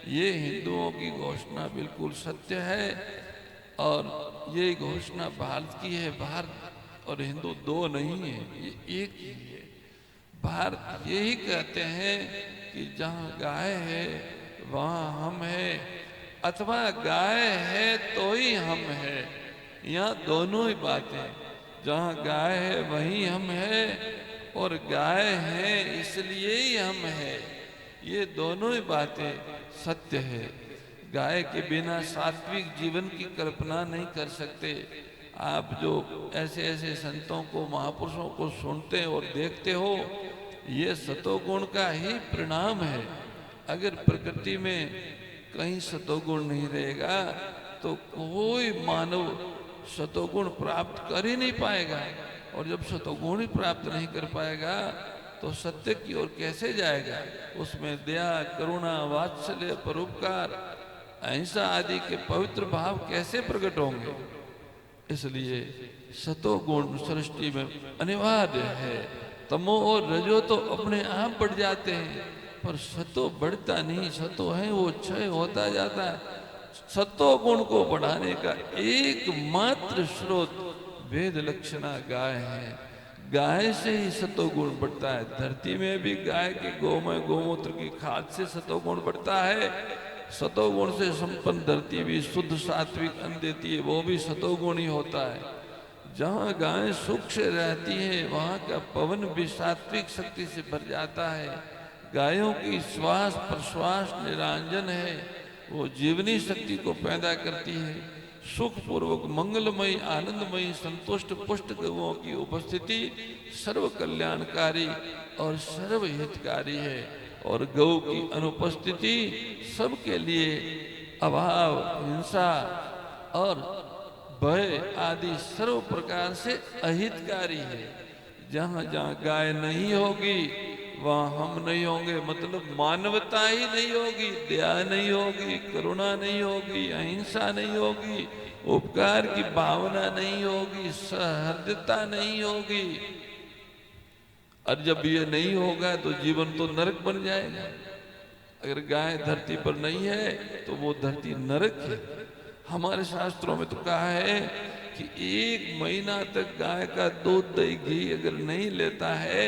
ये हिंदुओं की घोषणा बिल्कुल सत्य है। और ये घोषणा भारत की है। भारत और हिंदू दो नहीं है, ये एक ही है। भारत यही कहते हैं कि जहाँ गाय है वहाँ हम है, अथवा गाय है तो ही हम है। यहाँ दोनों ही बातें, जहाँ गाय है वहीं हम है और गाय है इसलिए ही हम है, ये दोनों ही बातें सत्य है। गाय के बिना सात्विक जीवन की कल्पना नहीं कर सकते। आप जो ऐसे ऐसे संतों को, महापुरुषों को सुनते और देखते हो, ये सतोगुण का ही परिणाम है। अगर प्रकृति में कहीं सतोगुण नहीं रहेगा तो कोई मानव सतोगुण प्राप्त कर ही नहीं पाएगा। और जब सतोगुण ही प्राप्त नहीं कर पाएगा तो सत्य की ओर कैसे जाएगा? उसमें दया, करुणा, वात्सल्य, परोपकार, अहिंसा आदि के पवित्र भाव कैसे प्रकट होंगे? इसलिए सतोगुण सृष्टि में अनिवार्य है। तमो और रजो तो अपने आप बढ़ जाते हैं, पर सतो बढ़ता नहीं। सतो है वो क्षय होता जाता है। सतोगुण को बढ़ाने का एकमात्र स्रोत वेद लक्षणा गाय है। गाय से ही सतोगुण बढ़ता है। धरती में भी गाय के गोमय गोमूत्र की खाद से सतोगुण बढ़ता है। सतोगुण से संपन्न धरती भी शुद्ध सात्विक अन्न देती है, वो भी सतोगुण ही होता है। जहाँ गाय सुख से रहती है वहाँ का पवन भी सात्विक शक्ति से भर जाता है। गायों की श्वास प्रश्वास निरांजन है, वो जीवनी शक्ति को पैदा करती है। सुखपूर्वक मंगलमयी आनंदमयी संतुष्ट पुष्ट गौओं की उपस्थिति सर्व कल्याणकारी और सर्वहितकारी है। और गौ की अनुपस्थिति सबके लिए अभाव, हिंसा और भय आदि सर्व प्रकार से अहितकारी है। जहाँ जहाँ गाय नहीं होगी वहां हम नहीं होंगे। मतलब मानवता ही नहीं होगी, दया नहीं होगी, करुणा नहीं होगी, अहिंसा नहीं होगी, उपकार की भावना नहीं होगी, सहृदयता नहीं होगी। और जब ये नहीं होगा तो जीवन तो नरक बन जाएगा। अगर गाय धरती पर नहीं है तो वो धरती नरक है। हमारे शास्त्रों में तो कहा है कि 1 महीना तक गाय का दूध दही घी अगर नहीं लेता है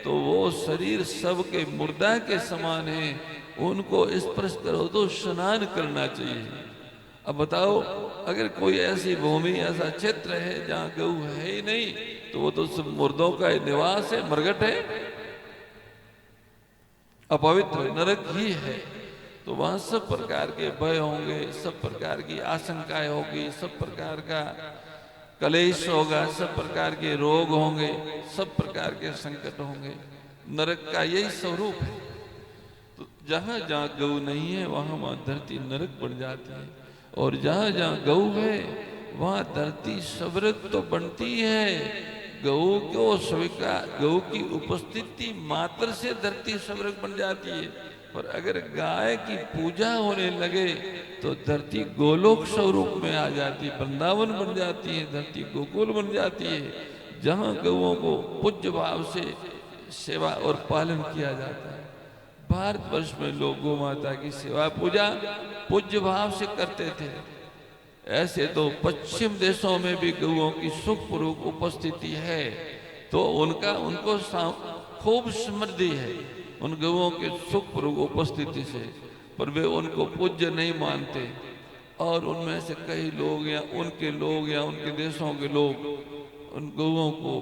तो वो शरीर सबके मुर्दा के समान है, उनको स्पर्श करो तो स्नान करना चाहिए। अब बताओ, अगर कोई ऐसी भूमि, ऐसा क्षेत्र है जहाँ गऊ है ही नहीं, तो वो तो सब मुर्दों का निवास है, मरघट है, अपवित्र नरक ही है। तो वहां सब प्रकार के भय होंगे, सब प्रकार की आशंकाएं होगी, सब प्रकार का कलेश होगा, सब प्रकार के रोग होंगे, सब प्रकार के संकट होंगे। नरक का यही स्वरूप है। तो जहां जहां गऊ नहीं है वहां वहां धरती नरक बन जाती है, और जहां जहां गऊ है वहां धरती स्वर्ग तो बनती है। गऊ को स्वीकार, गऊ की उपस्थिति मात्र से धरती स्वर्ग बन जाती है। पर अगर गाय की पूजा होने लगे तो धरती गोलोक स्वरूप में आ जाती, वृंदावन बन जाती है, धरती गोकुल बन जाती है, जहां गऊओं को पूज्य भाव से सेवा और पालन किया जाता है। भारतवर्ष में लोग गौ माता की सेवा पूजा पूज्य भाव से करते थे। ऐसे तो पश्चिम देशों में भी गऊओं की सुखपूर्वक उपस्थिति है, तो उनको खूब समृद्धि है उन गऊओं के सुखपूर्वक उपस्थिति से, पर वे उनको पूज्य नहीं मानते। और उनमें से कई लोग या उनके देशों के लोग उन गऊओं को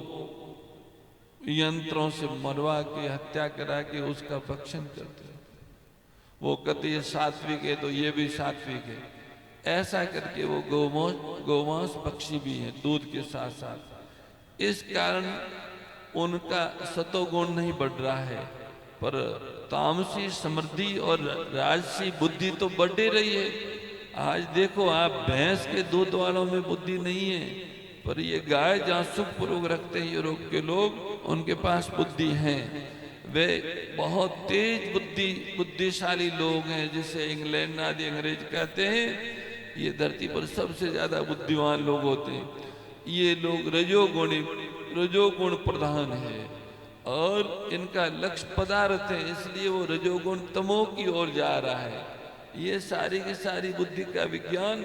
यंत्रों से मरवा के, हत्या करा के उसका भक्षण करते हैं। वो कहते हैं सात्विक है तो ये भी सात्विक है, ऐसा करके वो गौमांस पक्षी भी है दूध के साथ साथ। इस कारण उनका सतोगुण नहीं बढ़ रहा है, पर तामसी समृद्धि और राजसी बुद्धि तो बढ़ रही है। आज देखो आप, भैंस के दूध वालों में बुद्धि नहीं है, पर ये गाय जहाँ सुखपूर्वक रखते हैं यूरोप के लोग, उनके पास बुद्धि है। वे बहुत तेज बुद्धिशाली लोग हैं, जिसे इंग्लैंड आदि अंग्रेज कहते हैं। ये धरती पर सबसे ज्यादा बुद्धिमान लोग होते हैं। ये लोग रजोगुण प्रधान है और इनका लक्ष्य पदार्थ है, इसलिए वो रजोगुण तमो की ओर जा रहा है। ये सारी की सारी बुद्धि का विज्ञान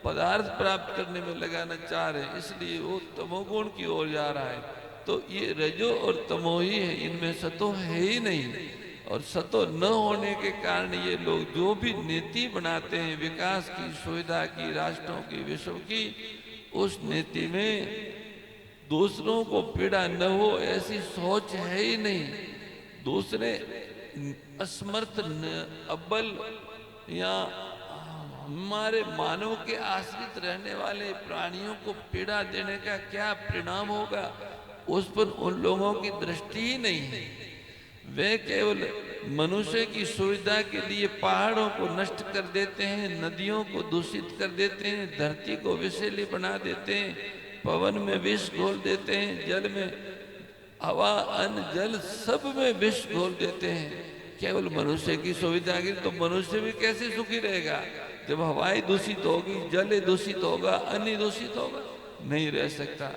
पदार्थ प्राप्त करने में लगाना चाह रहे हैं, इसलिए वो तमोगुण की ओर जा रहा है। तो ये रजो और तमो ही है, इनमें सतो है ही नहीं। और सतो न होने के कारण ये लोग जो भी नीति बनाते हैं विकास की, सुविधा की, राष्ट्रों की, विश्व की, उस नीति में दूसरों को पीड़ा न हो ऐसी सोच है ही नहीं। दूसरे असमर्थ, अब्बल या हमारे मानव के आश्रित रहने वाले प्राणियों को पीड़ा देने का क्या परिणाम होगा, उस पर उन लोगों की दृष्टि ही नहीं है। वे केवल मनुष्य की सुविधा के लिए पहाड़ों को नष्ट कर देते हैं, नदियों को दूषित कर देते हैं, धरती को विषैली बना देते हैं, पवन में विष घोल देते हैं, जल में, हवा, अन्न, जल सब में विष घोल देते हैं केवल मनुष्य की सुविधा के। तो मनुष्य भी कैसे सुखी रहेगा जब हवाएं दूषित होगी, जल दूषित होगा, अन्न दूषित होगा? नहीं रह सकता।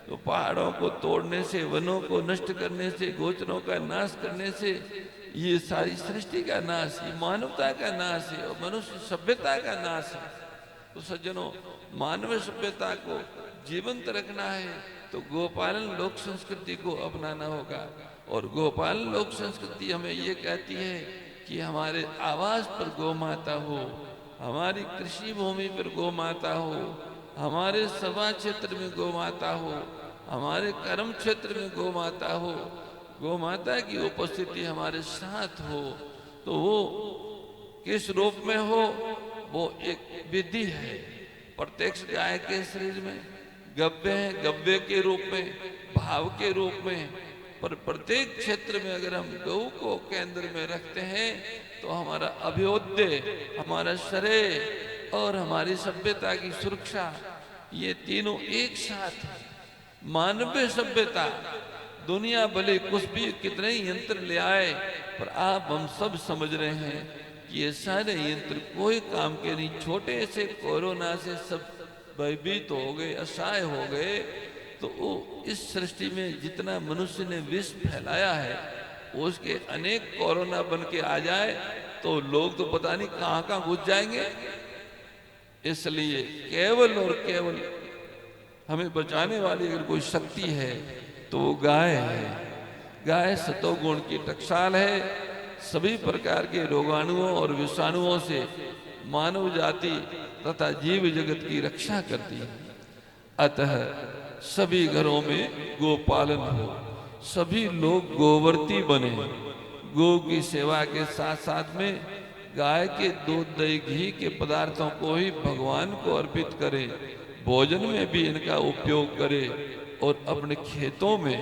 तो पहाड़ों को तोड़ने से, वनों को नष्ट करने से, गोचरों का नाश करने से ये सारी सृष्टि का नाश, ये मानवता का नाश है और मनुष्य सभ्यता का नाश है। तो सज्जनों, मानव सभ्यता को जीवंत रखना है तो गोपालन लोक संस्कृति को अपनाना होगा। और गोपालन लोक संस्कृति हमें ये कहती है कि हमारे आवास पर गौ माता हो, हमारी कृषि भूमि पर गौ माता हो, हमारे सभा क्षेत्र में गौ माता हो, हमारे कर्म क्षेत्र में गौ माता हो, गौ माता की उपस्थिति हमारे साथ हो। तो वो किस रूप में हो, वो एक विधि है। प्रत्यक्ष गाय के शरीर में गव्य है, गव्य के रूप में, भाव के रूप में। पर प्रत्येक क्षेत्र में अगर हम गौ को केंद्र में रखते हैं तो हमारा अभ्युदय, हमारा श्रेय और हमारी सभ्यता की सुरक्षा, ये तीनों एक साथ है। मानवीय सभ्यता दुनिया भले कुछ भी कितने ही यंत्र ले आए, पर आप हम सब समझ रहे हैं कि ये सारे यंत्र कोई काम के नहीं। छोटे से कोरोना से सब भयभीत हो गए, असहाय हो गए। तो वो इस सृष्टि में जितना मनुष्य ने विष फैलाया है, उसके अनेक कोरोना बन के आ जाए तो लोग तो पता नहीं कहां कहां घुस जाएंगे। इसलिए केवल और केवल हमें बचाने वाली अगर कोई शक्ति है तो वो गाय है। गाय सतोगुण की टकसाल है। सभी प्रकार के रोगाणुओं और विषाणुओं से मानव जाति तथा जीव जगत की रक्षा करती है। अतः सभी घरों में गोपालन हो, सभी लोग गोवर्ती बने। गो की सेवा के साथ साथ में गाय के दूध दही घी के पदार्थों को ही भगवान को अर्पित करें, भोजन में भी इनका उपयोग करें और अपने खेतों में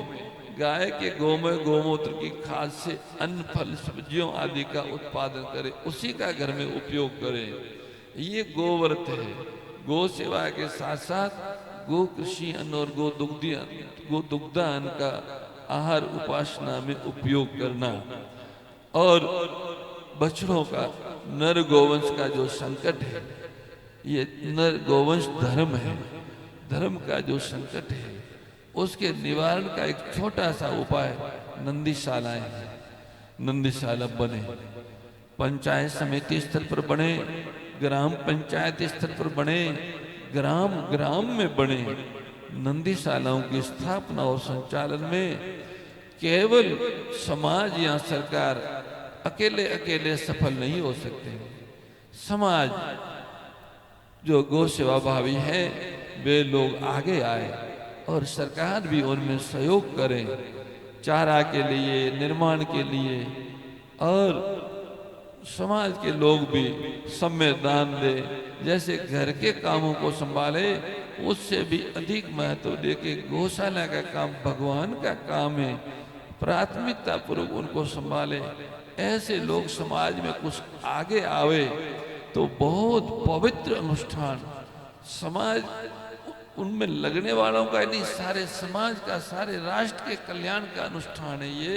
गाय के गोमय गोमूत्र की खाद से अन्न फल सब्जियों आदि का उत्पादन करें, उसी का घर में उपयोग करें। ये गोव्रत है। गो सेवा के साथ साथ गो कृषि अन्न और गो दुग्धान का आहार उपासना में उपयोग करना। और बछड़ों का नर गोवंश का जो संकट है, ये नर गोवंश धर्म है। धर्म का जो संकट है उसके निवारण का एक छोटा सा उपाय नंदीशालाएं हैं। नंदीशाला बने, पंचायत समिति स्तर पर बने, ग्राम पंचायत स्तर पर बने, ग्राम ग्राम में बने। नंदीशालाओं की स्थापना और संचालन में केवल समाज या सरकार अकेले अकेले सफल नहीं हो सकते। समाज जो गौ सेवा भावी है वे लोग आगे आए और सरकार भी उनमें सहयोग करे, चारा के लिए, निर्माण के लिए। और समाज के लोग भी सब में दान दे। जैसे घर के कामों को संभाले, उससे भी अधिक महत्व देके गौशाला का काम भगवान का काम है, प्राथमिकता पूर्वक उनको संभाले। ऐसे लोग समाज में कुछ आगे आवे तो बहुत पवित्र अनुष्ठान समाज उनमें लगने वालों का नहीं, सारे समाज का, सारे राष्ट्र के कल्याण का अनुष्ठान है ये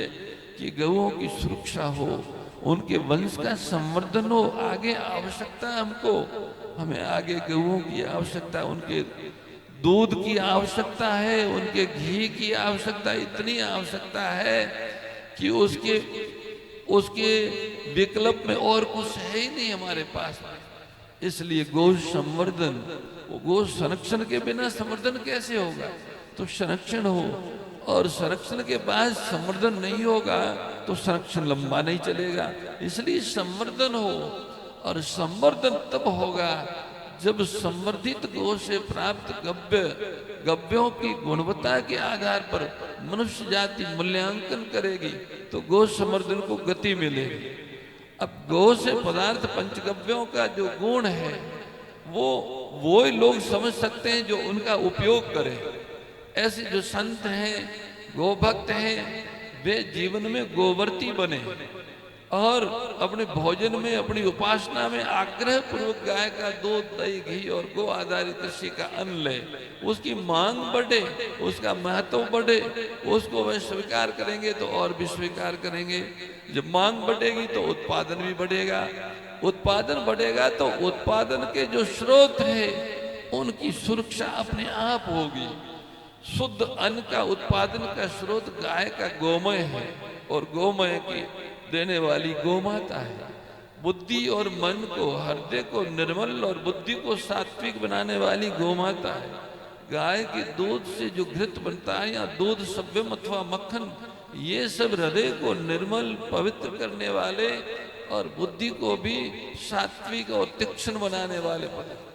कि गौओं की सुरक्षा हो, उनके वंश का संवर्धन हो। आगे आवश्यकता हमको, हमें आगे गौओं की आवश्यकता, उनके दूध की आवश्यकता है, उनके घी की आवश्यकता, इतनी आवश्यकता है कि उसके विकल्प में और कुछ है ही नहीं हमारे पास। इसलिए गौ संवर्धन, गौ संरक्षण के बिना संवर्धन कैसे होगा? तो संरक्षण हो, और संरक्षण के बाद संवर्धन नहीं होगा तो संरक्षण लंबा नहीं चलेगा। इसलिए संवर्धन हो, और संवर्धन तब होगा जब संवर्धित गौ से प्राप्त गव्यों की गुणवत्ता के आधार पर मनुष्य जाति मूल्यांकन करेगी तो गौ संवर्धन को गति मिलेगी। अब गौ से पदार्थ पंचगव्यों का जो गुण है वो लोग समझ सकते हैं जो उनका उपयोग करें। ऐसे जो संत हैं, गोभक्त हैं, वे जीवन में गोवर्ती बने और अपने भोजन में, अपनी उपासना में आग्रह पूर्वक गाय का दूध, दही, घी और गो आधारित कृषि का अन्न ले। उसकी मांग बढ़े, उसका महत्व बढ़े, उसको वे स्वीकार करेंगे तो और भी स्वीकार करेंगे। जब मांग बढ़ेगी तो उत्पादन भी बढ़ेगा, उत्पादन बढ़ेगा तो उत्पादन के जो स्रोत है उनकी सुरक्षा अपने आप होगी। शुद्ध अन्न का उत्पादन का स्रोत गाय का गोमय है, और गोमय की देने वाली गोमाता है। बुद्धि और मन को, हृदय को निर्मल और बुद्धि को सात्विक बनाने वाली गोमाता है। गाय के दूध से जो घृत बनता है या दूध सभ्यम अथवा मक्खन, ये सब हृदय को निर्मल पवित्र करने वाले और बुद्धि को भी सात्विक और तीक्ष्ण बनाने वाले पदार्थ।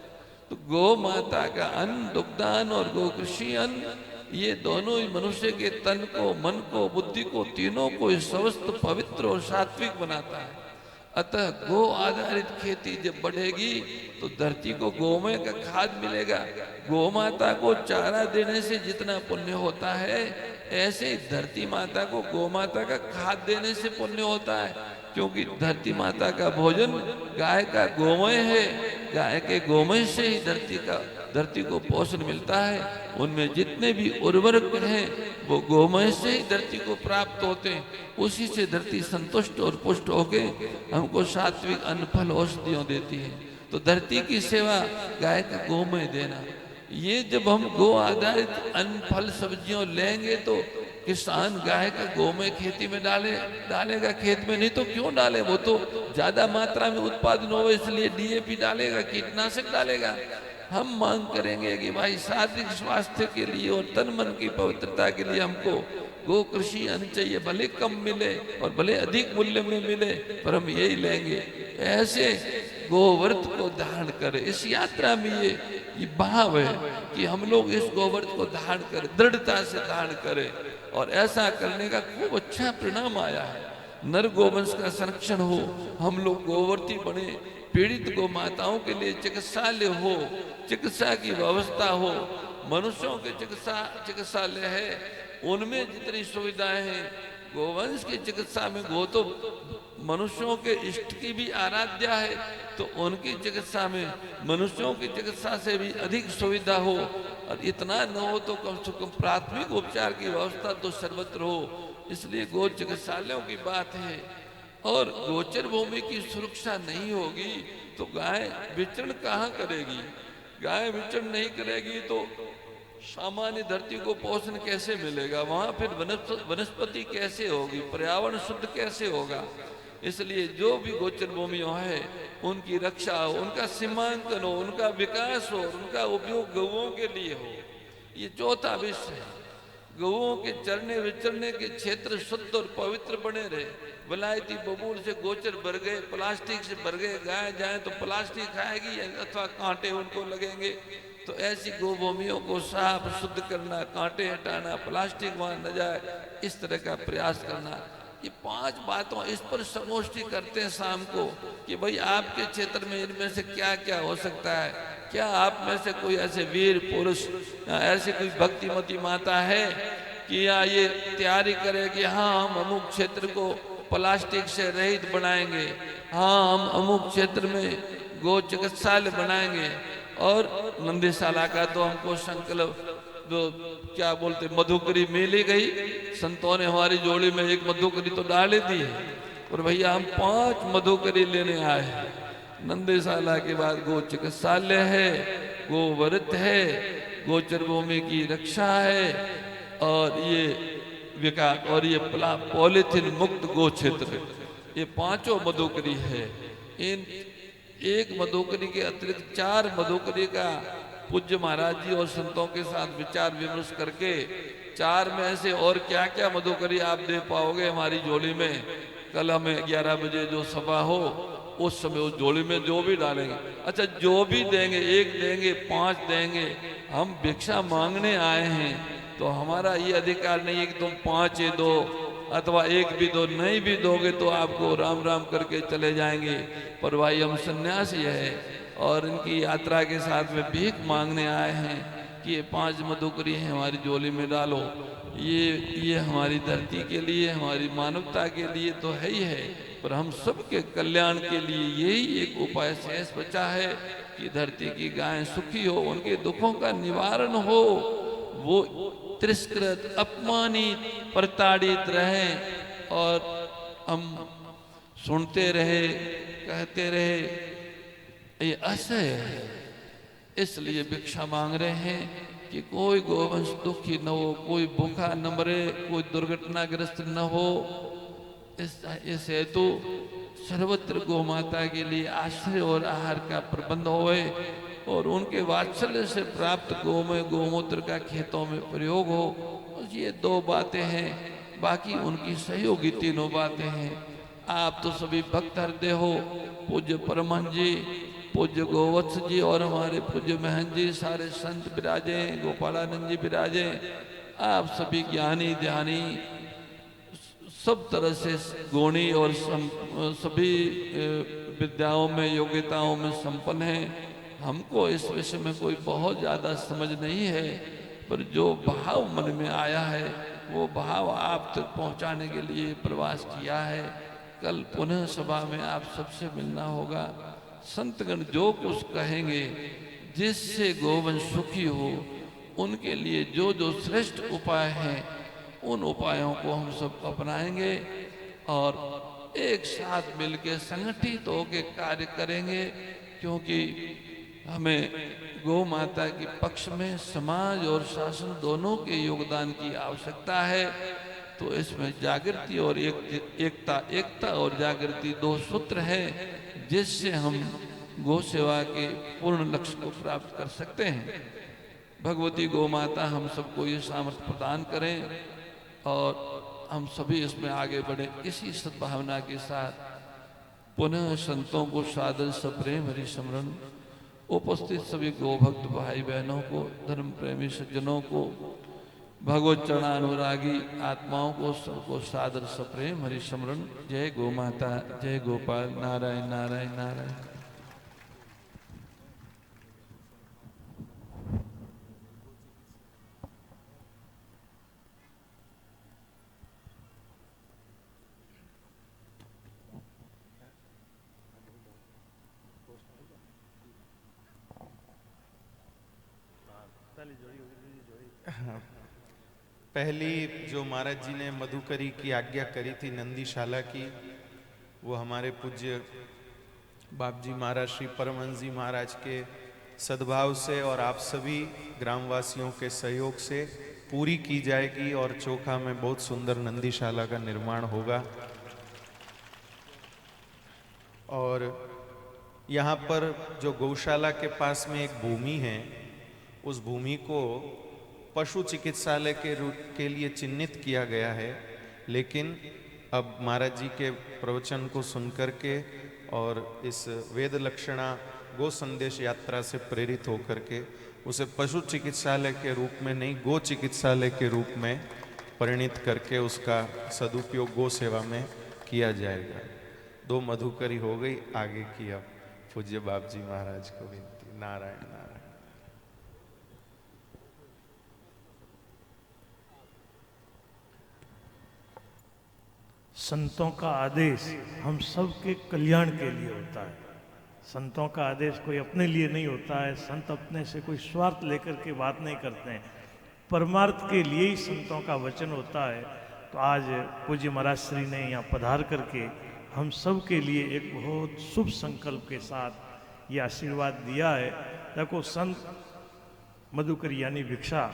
तो गौ माता का अन्न, दुग्धान और गो कृषि अन्न, ये दोनों ही मनुष्य के तन को, मन को, बुद्धि को, तीनों को स्वस्थ, पवित्र और सात्विक बनाता है। अतः गो आधारित खेती जब बढ़ेगी तो धरती को गोमय का खाद मिलेगा। गौ माता को चारा देने से जितना पुण्य होता है, ऐसे ही धरती माता को गौ माता का खाद देने से पुण्य होता है, क्योंकि धरती माता का भोजन गाय का गोमय है। गाय के गोमय से ही धरती को पोषण मिलता है। उनमें जितने भी उर्वरक हैं वो गोमय से ही धरती को प्राप्त होते हैं। उसी से धरती संतुष्ट और पुष्ट होके हमको सात्विक अन्न फल औषधियों देती है। तो धरती की सेवा गाय का गोमय देना, ये जब हम गो आधारित अन्न फल सब्जियों लेंगे तो किसान गाय का गोमय खेती में डालेगा खेत में, नहीं तो क्यों डाले, वो तो ज्यादा मात्रा में उत्पादन हो इसलिए डीएपी डालेगा, कीटनाशक डालेगा। हम मांग करेंगे कि भाई शारीरिक स्वास्थ्य के लिए और तन मन की पवित्रता के लिए हमको गो कृषि अन्न चाहिए, भले कम मिले और भले अधिक मूल्य में मिले पर हम यही लेंगे। ऐसे गोव्रत को धारण करें। इस यात्रा में ये भाव है कि हम लोग इस गोव्रत को धारण करें, दृढ़ता से धारण करें, और ऐसा करने का खूब अच्छा परिणाम आया है। नर गोवंश का संरक्षण हो, हम लोग गोवर्ती बने, पीड़ित गो माताओं के लिए चिकित्सालय हो, चिकित्सा की व्यवस्था हो, मनुष्यों के चिकित्सालय है, उनमें जितनी सुविधाएं हैं, गोवंश की चिकित्सा में गो तो मनुष्यों के इष्ट की भी आराध्या है, तो उनकी चिकित्सा में मनुष्यों की चिकित्सा से भी अधिक सुविधा हो, और इतना न हो तो कम से कम प्राथमिक उपचार की व्यवस्था तो सर्वत्र हो। इसलिए गो चिकित्सालयों की बात है। और गोचर भूमि की सुरक्षा नहीं होगी तो गाय विचरण कहाँ करेगी? गाय विचरण नहीं करेगी तो सामान्य धरती को पोषण कैसे मिलेगा? वहां फिर वनस्पति कैसे होगी? पर्यावरण शुद्ध कैसे होगा? इसलिए जो भी गोचर भूमियों है उनकी रक्षा हो, उनका सीमांकन हो, उनका विकास हो, उनका उपयोग गौओं के लिए हो। ये चौथा विषय है। गौओं के चरने विचरने के क्षेत्र शुद्ध और पवित्र बने रहे। विलायती बबूल से गोचर भर गए, प्लास्टिक से भर गए, गाय जाए तो प्लास्टिक खाएगी अथवा कांटे उनको लगेंगे। तो ऐसी गोभूमियों को साफ शुद्ध करना, कांटे हटाना, प्लास्टिक वहां न जाए, इस तरह का प्रयास करना। ये 5 बातों इस पर संगोष्ठी करते हैं शाम को कि भाई आपके क्षेत्र में इनमें से क्या क्या हो सकता है। क्या आप में से कोई ऐसे वीर पुरुष, ऐसी कोई भक्तिमती माता है कि या ये तैयारी करे कि हाँ हम अमुक क्षेत्र को प्लास्टिक से रहित बनाएंगे, हाँ हम अमुक क्षेत्र में गो चिकित्सालय बनाएंगे। और नंदीशाला का तो हमको संकल्प जो क्या बोलते मधुकरी मिली गई, संतों ने हमारी जोड़ी में एक मधुकरी तो डाली दी है, और भैया हम 5 मधुकरी लेने आए हैं। नंदीशाला के बाद गो चिकित्सालय है, गो व्रत है, गोचर भूमि की रक्षा है, और ये विकास, और ये पॉलिथीन मुक्त गो क्षेत्र, ये 5 मधुकरी है। इन एक मधुकरी के अतिरिक्त 4 मधुकरी का पूज्य महाराज जी और संतों के साथ विचार विमर्श करके 4 में से और क्या क्या मधुकरी आप दे पाओगे हमारी झोली में, कल हमें 11 बजे जो सभा हो उस समय उस झोली में जो भी डालेंगे। अच्छा जो भी देंगे, 1 देंगे, 5 देंगे, हम भिक्षा मांगने आए हैं तो हमारा ये अधिकार नहीं है कि तुम 5 ही दो अथवा 1 भी दो। नहीं भी दोगे तो आपको राम राम करके चले जाएंगे। पर भाई हम सन्यासी है और इनकी यात्रा के साथ में भीख मांगने आए हैं कि ये 5 मधुकरी हैं हमारी झोली में डालो। ये हमारी धरती के लिए, हमारी मानवता के लिए तो है ही है, पर हम सबके कल्याण के लिए यही एक उपाय शेष बचा है कि धरती की गायें सुखी हो, उनके दुखों का निवारण हो, वो तिरस्कृत, अपमानित, प्रताड़ित रहें और हम सुनते रहे, कहते रहे, ये असह्य है। इसलिए भिक्षा मांग रहे हैं कि कोई गोवंश दुखी न हो, कोई भूखा न मरे, कोई दुर्घटनाग्रस्त न हो। इस हेतु सर्वत्र गौ माता के लिए आश्रय और आहार का प्रबंध होए और उनके वात्सल्य से प्राप्त गोमय गोमूत्र का खेतों में प्रयोग हो। ये 2 बातें हैं, बाकी उनकी सहयोगी 3 बातें हैं। आप तो सभी भक्त हृदय हो, पूज्य परमहंस जी, पूज्य गोवत्स जी और हमारे पूज्य महंत जी, सारे संत विराजे, गोपालानंद जी विराजे, आप सभी ज्ञानी ध्यानी सब तरह से गुणी और सभी विद्याओं में, योग्यताओं में संपन्न हैं। हमको इस विषय में कोई बहुत ज़्यादा समझ नहीं है, पर जो भाव मन में आया है वो भाव आप तक पहुंचाने के लिए प्रवास किया है। कल पुनः सभा में आप सबसे मिलना होगा। संतगण जो कुछ कहेंगे, जिससे गोवंश सुखी हो, उनके लिए जो जो श्रेष्ठ उपाय हैं उन उपायों को हम सब अपनाएंगे और एक साथ मिलकर संगठित होकर कार्य करेंगे, क्योंकि हमें गौ माता के पक्ष में समाज और शासन दोनों के योगदान की आवश्यकता है। तो इसमें जागृति और एकता और जागृति दो सूत्र है जिससे हम गौ सेवा के पूर्ण लक्ष्य को प्राप्त कर सकते हैं। भगवती गौ माता हम सबको ये सामर्थ्य प्रदान करें और हम सभी इसमें आगे बढ़े। इसी सद्भावना के साथ पुनः संतों को सादर सप्रेम हरि स्मरण, उपस्थित सभी गौ भक्त भाई बहनों को, धर्म प्रेमी सज्जनों को, भगवत चरणानुरागी आत्माओं को सबको सादर सप्रेम हरि स्मरण। जय गौ माता, जय गोपाल, नारायण नारायण नारायण। पहली जो महाराज जी ने मधुकरी की आज्ञा करी थी नंदीशाला की, वो हमारे पूज्य बाप जी महाराज श्री परमहंस जी महाराज के सद्भाव से और आप सभी ग्रामवासियों के सहयोग से पूरी की जाएगी और चोखा में बहुत सुंदर नंदीशाला का निर्माण होगा। और यहाँ पर जो गौशाला के पास में एक भूमि है, उस भूमि को पशु चिकित्सालय के लिए चिन्हित किया गया है, लेकिन अब महाराज जी के प्रवचन को सुनकर के और इस वेद लक्षणा गो संदेश यात्रा से प्रेरित होकर के उसे पशु चिकित्सालय के रूप में नहीं, गो चिकित्सालय के रूप में परिणित करके उसका सदुपयोग गो सेवा में किया जाएगा। 2 मधुकरी हो गई, आगे की अब पूज्य बाप जी महाराज को विनती। नारायण नारायण। संतों का आदेश हम सब के कल्याण के लिए होता है। संतों का आदेश कोई अपने लिए नहीं होता है। संत अपने से कोई स्वार्थ लेकर के बात नहीं करते हैं, परमार्थ के लिए ही संतों का वचन होता है। तो आज पूज्य महाराज श्री ने यहाँ पधार करके हम सब के लिए एक बहुत शुभ संकल्प के साथ ये आशीर्वाद दिया है। देखो, संत मधुकरी यानी भिक्षा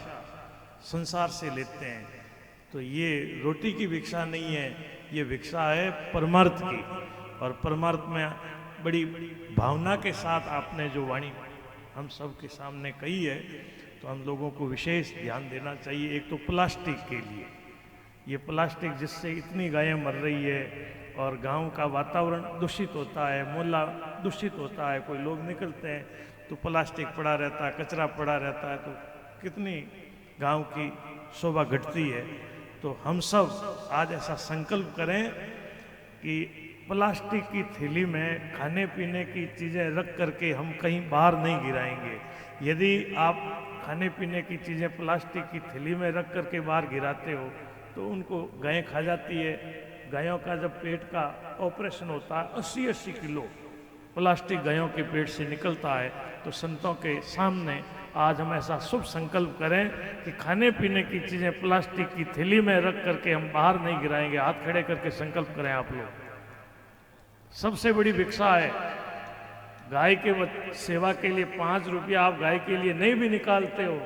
संसार से लेते हैं, तो ये रोटी की भिक्षा नहीं है, ये भिक्षा है परमार्थ की। और परमार्थ में बड़ी भावना के साथ आपने जो वाणी हम सब के सामने कही है, तो हम लोगों को विशेष ध्यान देना चाहिए। एक तो प्लास्टिक के लिए, ये प्लास्टिक जिससे इतनी गायें मर रही है और गांव का वातावरण दूषित होता है, मोहल्ला दूषित होता है। कोई लोग निकलते हैं तो प्लास्टिक पड़ा रहता है, कचरा पड़ा रहता है, तो कितनी गांव की शोभा घटती है। तो हम सब आज ऐसा संकल्प करें कि प्लास्टिक की थैली में खाने पीने की चीज़ें रख करके हम कहीं बाहर नहीं गिराएंगे। यदि आप खाने पीने की चीज़ें प्लास्टिक की थैली में रख करके बाहर गिराते हो तो उनको गायें खा जाती है। गायों का जब पेट का ऑपरेशन होता है, 80-80 किलो प्लास्टिक गायों के पेट से निकलता है। तो संतों के सामने आज हम ऐसा शुभ संकल्प करें कि खाने पीने की चीज़ें प्लास्टिक की थैली में रख करके हम बाहर नहीं गिराएंगे। हाथ खड़े करके संकल्प करें आप लोग। सबसे बड़ी भिक्षा है गाय के सेवा के लिए 5 रुपया आप गाय के लिए नहीं भी निकालते हो,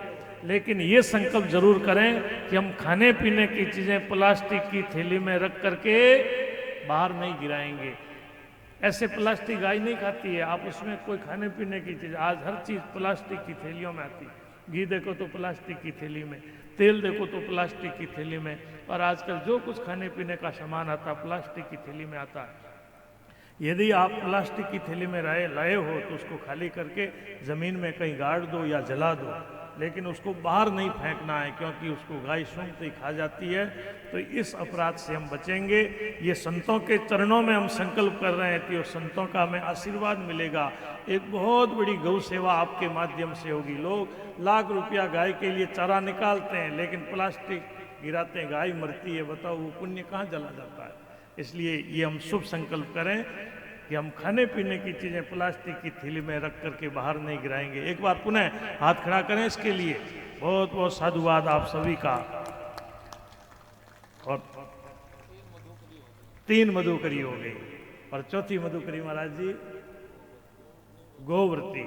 लेकिन ये संकल्प जरूर करें कि हम खाने पीने की चीज़ें प्लास्टिक की थैली में रख करके बाहर नहीं गिराएंगे। ऐसे प्लास्टिक गाय नहीं खाती है, आप उसमें कोई खाने पीने की चीज़, आज हर चीज़ प्लास्टिक की थैलियों में आती है। घी देखो तो प्लास्टिक की थैली में, तेल देखो तो प्लास्टिक की थैली में, और आजकल जो कुछ खाने पीने का सामान आता है प्लास्टिक की थैली में आता है। यदि आप प्लास्टिक की थैली में लाए हो तो उसको खाली करके ज़मीन में कहीं गाड़ दो या जला दो, लेकिन उसको बाहर नहीं फेंकना है, क्योंकि उसको गाय सूंघते ही खा जाती है। तो इस अपराध से हम बचेंगे। ये संतों के चरणों में हम संकल्प कर रहे हैं कि संतों का हमें आशीर्वाद मिलेगा। एक बहुत बड़ी गौ सेवा आपके माध्यम से होगी। लोग लाख रुपया गाय के लिए चारा निकालते हैं, लेकिन प्लास्टिक गिराते हैं, गाय मरती है। बताओ वो पुण्य कहाँ चला जाता है। इसलिए ये हम शुभ संकल्प करें कि हम खाने पीने की चीज़ें प्लास्टिक की थैली में रख करके बाहर नहीं गिराएंगे। एक बार पुनः हाथ खड़ा करें इसके लिए। बहुत बहुत साधुवाद आप सभी का। और 3 मधुकरी हो गई, और चौथी मधुकरी महाराज जी गोव्रती।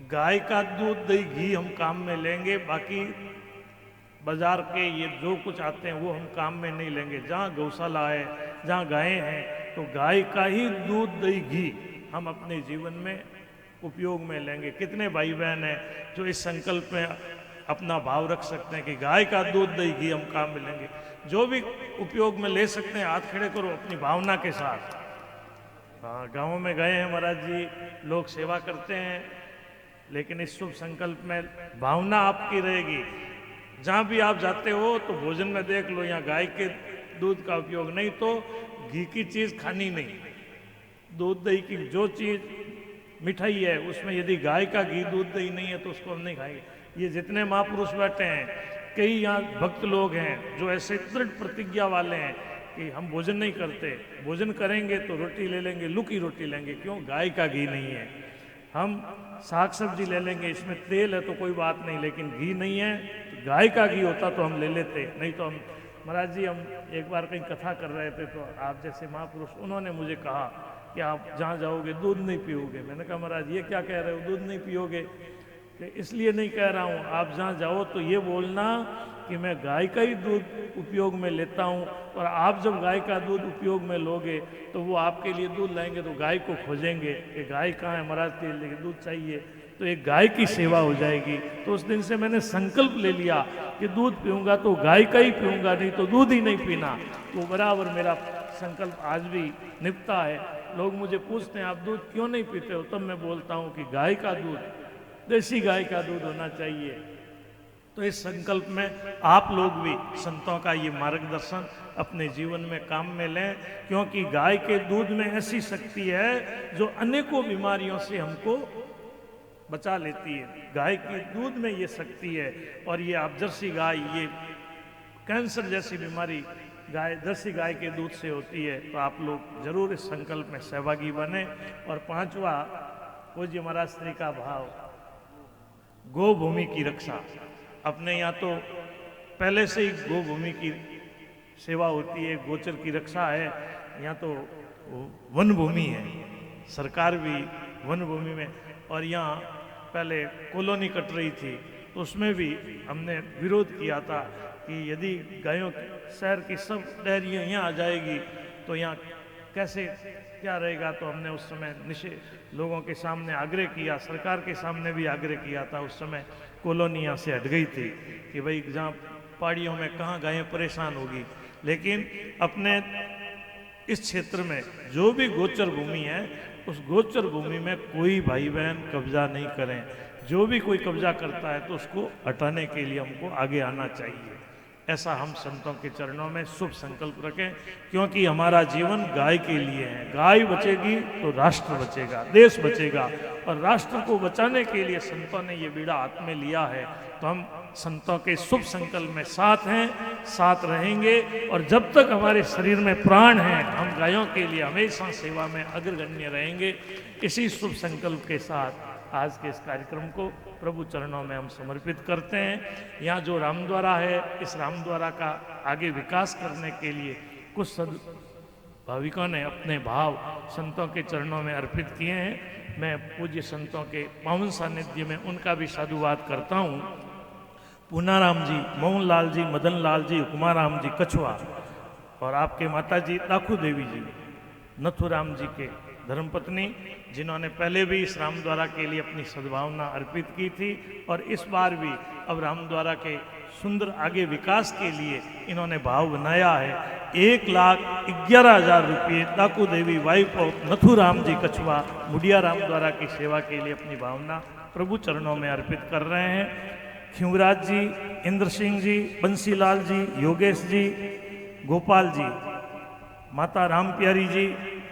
गाय का दूध दही घी हम काम में लेंगे, बाकी बाजार के ये जो कुछ आते हैं वो हम काम में नहीं लेंगे। जहाँ गौशाला है, जहाँ गायें हैं, तो गाय का ही दूध दही घी हम अपने जीवन में उपयोग में लेंगे। कितने भाई बहन हैं जो इस संकल्प में अपना भाव रख सकते हैं कि गाय का दूध दही घी हम काम में लेंगे। जो भी उपयोग में ले सकते हैं हाथ खड़े करो अपनी भावना के साथ। हाँ, गाँव में गए हैं महाराज जी, लोग सेवा करते हैं, लेकिन इस शुभ संकल्प में भावना आपकी रहेगी। जहाँ भी आप जाते हो तो भोजन में देख लो यहाँ गाय के दूध का उपयोग, नहीं तो घी की चीज़ खानी नहीं। दूध दही की जो चीज़ मिठाई है उसमें यदि गाय का घी दूध दही नहीं है तो उसको हम नहीं खाएंगे। ये जितने महापुरुष बैठे हैं, कई यहाँ भक्त लोग हैं जो ऐसे दृढ़ प्रतिज्ञा वाले हैं कि हम भोजन नहीं करते, भोजन करेंगे तो रोटी ले लेंगे, लुकी रोटी लेंगे। क्यों? गाय का घी नहीं है। हम साग सब्जी ले लेंगे, इसमें तेल है तो कोई बात नहीं, लेकिन घी नहीं है। तो गाय का घी होता तो हम ले लेते, नहीं तो हम। महाराज जी, हम एक बार कहीं कथा कर रहे थे तो आप जैसे महापुरुष, उन्होंने मुझे कहा कि आप जहाँ जाओगे दूध नहीं पियोगे। मैंने कहा महाराज ये क्या कह रहे हो, दूध नहीं पियोगे? कि इसलिए नहीं कह रहा हूँ, आप जहाँ जाओ तो ये बोलना कि मैं गाय का ही दूध उपयोग में लेता हूँ, और आप जब गाय का दूध उपयोग में लोगे तो वो आपके लिए दूध लाएंगे तो गाय को खोजेंगे कि गाय कहाँ है महाराज, के लिए दूध चाहिए, तो एक गाय की सेवा हो जाएगी। तो उस दिन से मैंने संकल्प ले लिया कि दूध पीऊँगा तो गाय का ही पीऊँगा, नहीं तो दूध ही नहीं पीना। तो बराबर मेरा संकल्प आज भी निभता है। लोग मुझे पूछते हैं आप दूध क्यों नहीं पीते हो, तब मैं बोलता हूँ कि गाय का दूध, देसी गाय का दूध होना चाहिए। तो इस संकल्प में आप लोग भी संतों का ये मार्गदर्शन अपने जीवन में काम में लें, क्योंकि गाय के दूध में ऐसी शक्ति है जो अनेकों बीमारियों से हमको बचा लेती है। गाय के दूध में ये शक्ति है। और ये आप जर्सी गाय, ये कैंसर जैसी बीमारी गाय, जर्सी गाय के दूध से होती है। तो आप लोग जरूर इस संकल्प में सहभागी बने। और 5वां पूज्य महाराज श्री का भाव, गो भूमि की रक्षा। अपने यहाँ तो पहले से ही गो भूमि की सेवा होती है, गोचर की रक्षा है। यहाँ तो वन भूमि है, सरकार भी वन भूमि में। और यहाँ पहले कॉलोनी कट रही थी तो उसमें भी हमने विरोध किया था कि यदि गायों शहर की सब डेयरियाँ यहाँ आ जाएगी तो यहाँ कैसे क्या रहेगा। तो हमने उस समय लोगों के सामने आग्रह किया, सरकार के सामने भी आग्रह किया था। उस समय कॉलोनी यहाँ से हट गई थी कि भाई जहाँ पहाड़ियों में कहाँ गायें परेशान होगी। लेकिन अपने इस क्षेत्र में जो भी गोचर भूमि है, उस गोचर भूमि में कोई भाई बहन कब्जा नहीं करें। जो भी कोई कब्जा करता है तो उसको हटाने के लिए हमको आगे आना चाहिए। ऐसा हम संतों के चरणों में शुभ संकल्प रखें, क्योंकि हमारा जीवन गाय के लिए है। गाय बचेगी तो राष्ट्र बचेगा, देश बचेगा। और राष्ट्र को बचाने के लिए संतों ने ये बीड़ा हाथ में लिया है। तो हम संतों के शुभ संकल्प में साथ हैं, साथ रहेंगे। और जब तक हमारे शरीर में प्राण हैं, हम गायों के लिए हमेशा सेवा में अग्रगण्य रहेंगे। इसी शुभ संकल्प के साथ आज के इस कार्यक्रम को प्रभु चरणों में हम समर्पित करते हैं। यहाँ जो रामद्वारा है, इस रामद्वारा का आगे विकास करने के लिए कुछ सद्भाविकों ने अपने भाव संतों के चरणों में अर्पित किए हैं। मैं पूज्य संतों के पावन सानिध्य में उनका भी साधुवाद करता हूँ। पूनाराम जी, मोहन लाल जी, मदन लाल जी, हुकुमाराम जी कछुआ, और आपके माता जी दाखू देवी जी, नथुराम जी के धर्मपत्नी, जिन्होंने पहले भी इस रामद्वारा के लिए अपनी सद्भावना अर्पित की थी और इस बार भी अब रामद्वारा के सुंदर आगे विकास के लिए इन्होंने भाव बनाया है। 1,11,000 रुपये दाकू देवी वाइफ ऑफ नथुराम जी कछुआ मुडिया रामद्वारा की सेवा के लिए अपनी भावना प्रभु चरणों में अर्पित कर रहे हैं। खिंवराज जी, इंद्र सिंह जी, बंसीलाल जी, योगेश जी, गोपाल जी, माता राम प्यारी जी,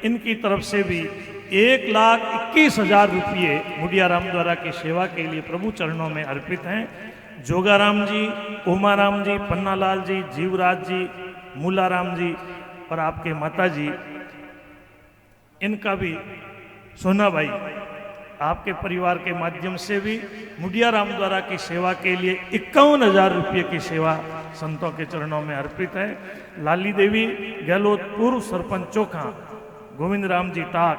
इनकी तरफ से भी 1,21,000 रुपये मुडिया रामद्वारा की सेवा के लिए प्रभु चरणों में अर्पित हैं। जोगाराम जी, उमाराम जी, पन्नालाल जी, जीवराज जी, मूलाराम जी और आपके माता जी, इनका भी सोना भाई आपके परिवार के माध्यम से भी मुडिया रामद्वारा की सेवा के लिए 51,000 रुपये की सेवा संतों के चरणों में अर्पित है। लाली देवी गहलोत पूर्व सरपंच चोखा, गोविंद राम जी टाक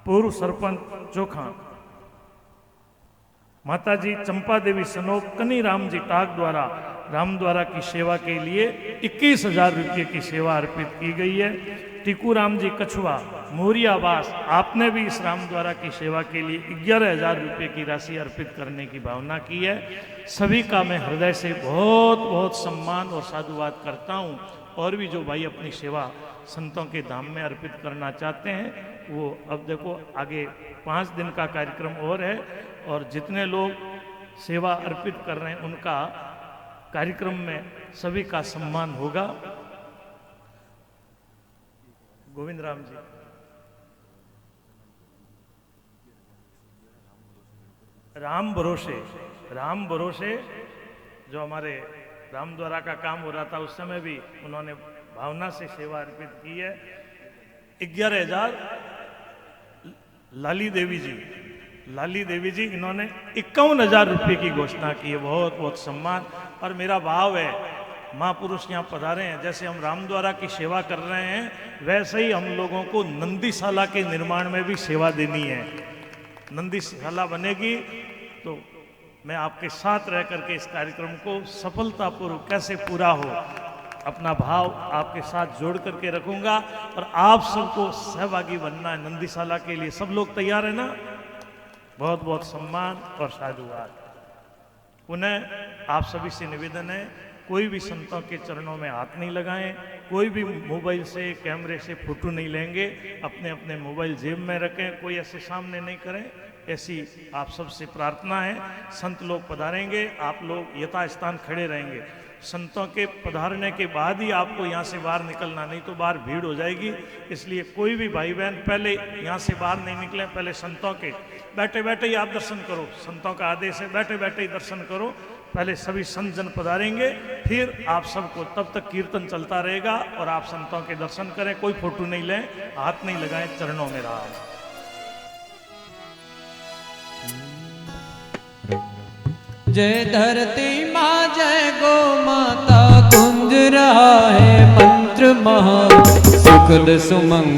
पूर्व सरपंच चोखा, माताजी चंपा देवी सनोप कनी राम जी टाक द्वारा रामद्वारा की सेवा के लिए 21,000 रुपये की सेवा अर्पित की गई है। टीकू राम जी कछुआ मोरियावास, आपने भी इस रामद्वारा की सेवा के लिए 11,000 रुपये की राशि अर्पित करने की भावना की है। सभी का मैं हृदय से बहुत बहुत सम्मान और साधुवाद करता हूँ। और भी जो भाई अपनी सेवा संतों के धाम में अर्पित करना चाहते हैं वो अब देखो आगे 5 दिन का कार्यक्रम और है, और जितने लोग सेवा अर्पित कर रहे हैं उनका कार्यक्रम में सभी का सम्मान होगा। गोविंद राम जी, राम भरोसे जो हमारे रामद्वारा का काम हो रहा था उस समय भी उन्होंने भावना से सेवा अर्पित की है। 11,000 लाली देवी जी इन्होंने 51,000 रुपये की घोषणा की है। बहुत बहुत सम्मान। और मेरा भाव है महापुरुष यहाँ पधारे हैं, जैसे हम रामद्वारा की सेवा कर रहे हैं वैसे ही हम लोगों को नंदीशाला के निर्माण में भी सेवा देनी है। नंदीशाला बनेगी तो मैं आपके साथ रह करके इस कार्यक्रम को सफलतापूर्वक कैसे पूरा हो अपना भाव आपके साथ जोड़ करके रखूंगा। और आप सबको सहभागी बनना है नंदीशाला के लिए। सब लोग तैयार है ना? बहुत बहुत सम्मान और साधुवाद। पुनः आप सभी से निवेदन है, कोई भी संतों के चरणों में हाथ नहीं लगाएं, कोई भी मोबाइल से कैमरे से फोटो नहीं लेंगे, अपने अपने मोबाइल जेब में रखें, कोई ऐसे सामने नहीं करें। ऐसी आप सबसे प्रार्थना है। संत लोग पधारेंगे, आप लोग यथास्थान खड़े रहेंगे। संतों के पधारने के बाद ही आपको यहाँ से बाहर निकलना, नहीं तो बाहर भीड़ हो जाएगी। इसलिए कोई भी भाई बहन पहले यहाँ से बाहर नहीं निकले, पहले संतों के बैठे बैठे ही आप दर्शन करो। संतों का आदेश है, बैठे बैठे ही दर्शन करो। पहले सभी संत जन पधारेंगे, फिर आप सबको तब तक कीर्तन चलता रहेगा और आप संतों के दर्शन करें। कोई फोटो नहीं लें, हाथ नहीं लगाएं, चरणों में रहा। जय धरती माँ जय गो माता, गुंज रहा है मंत्र महा, सुखद सुमंग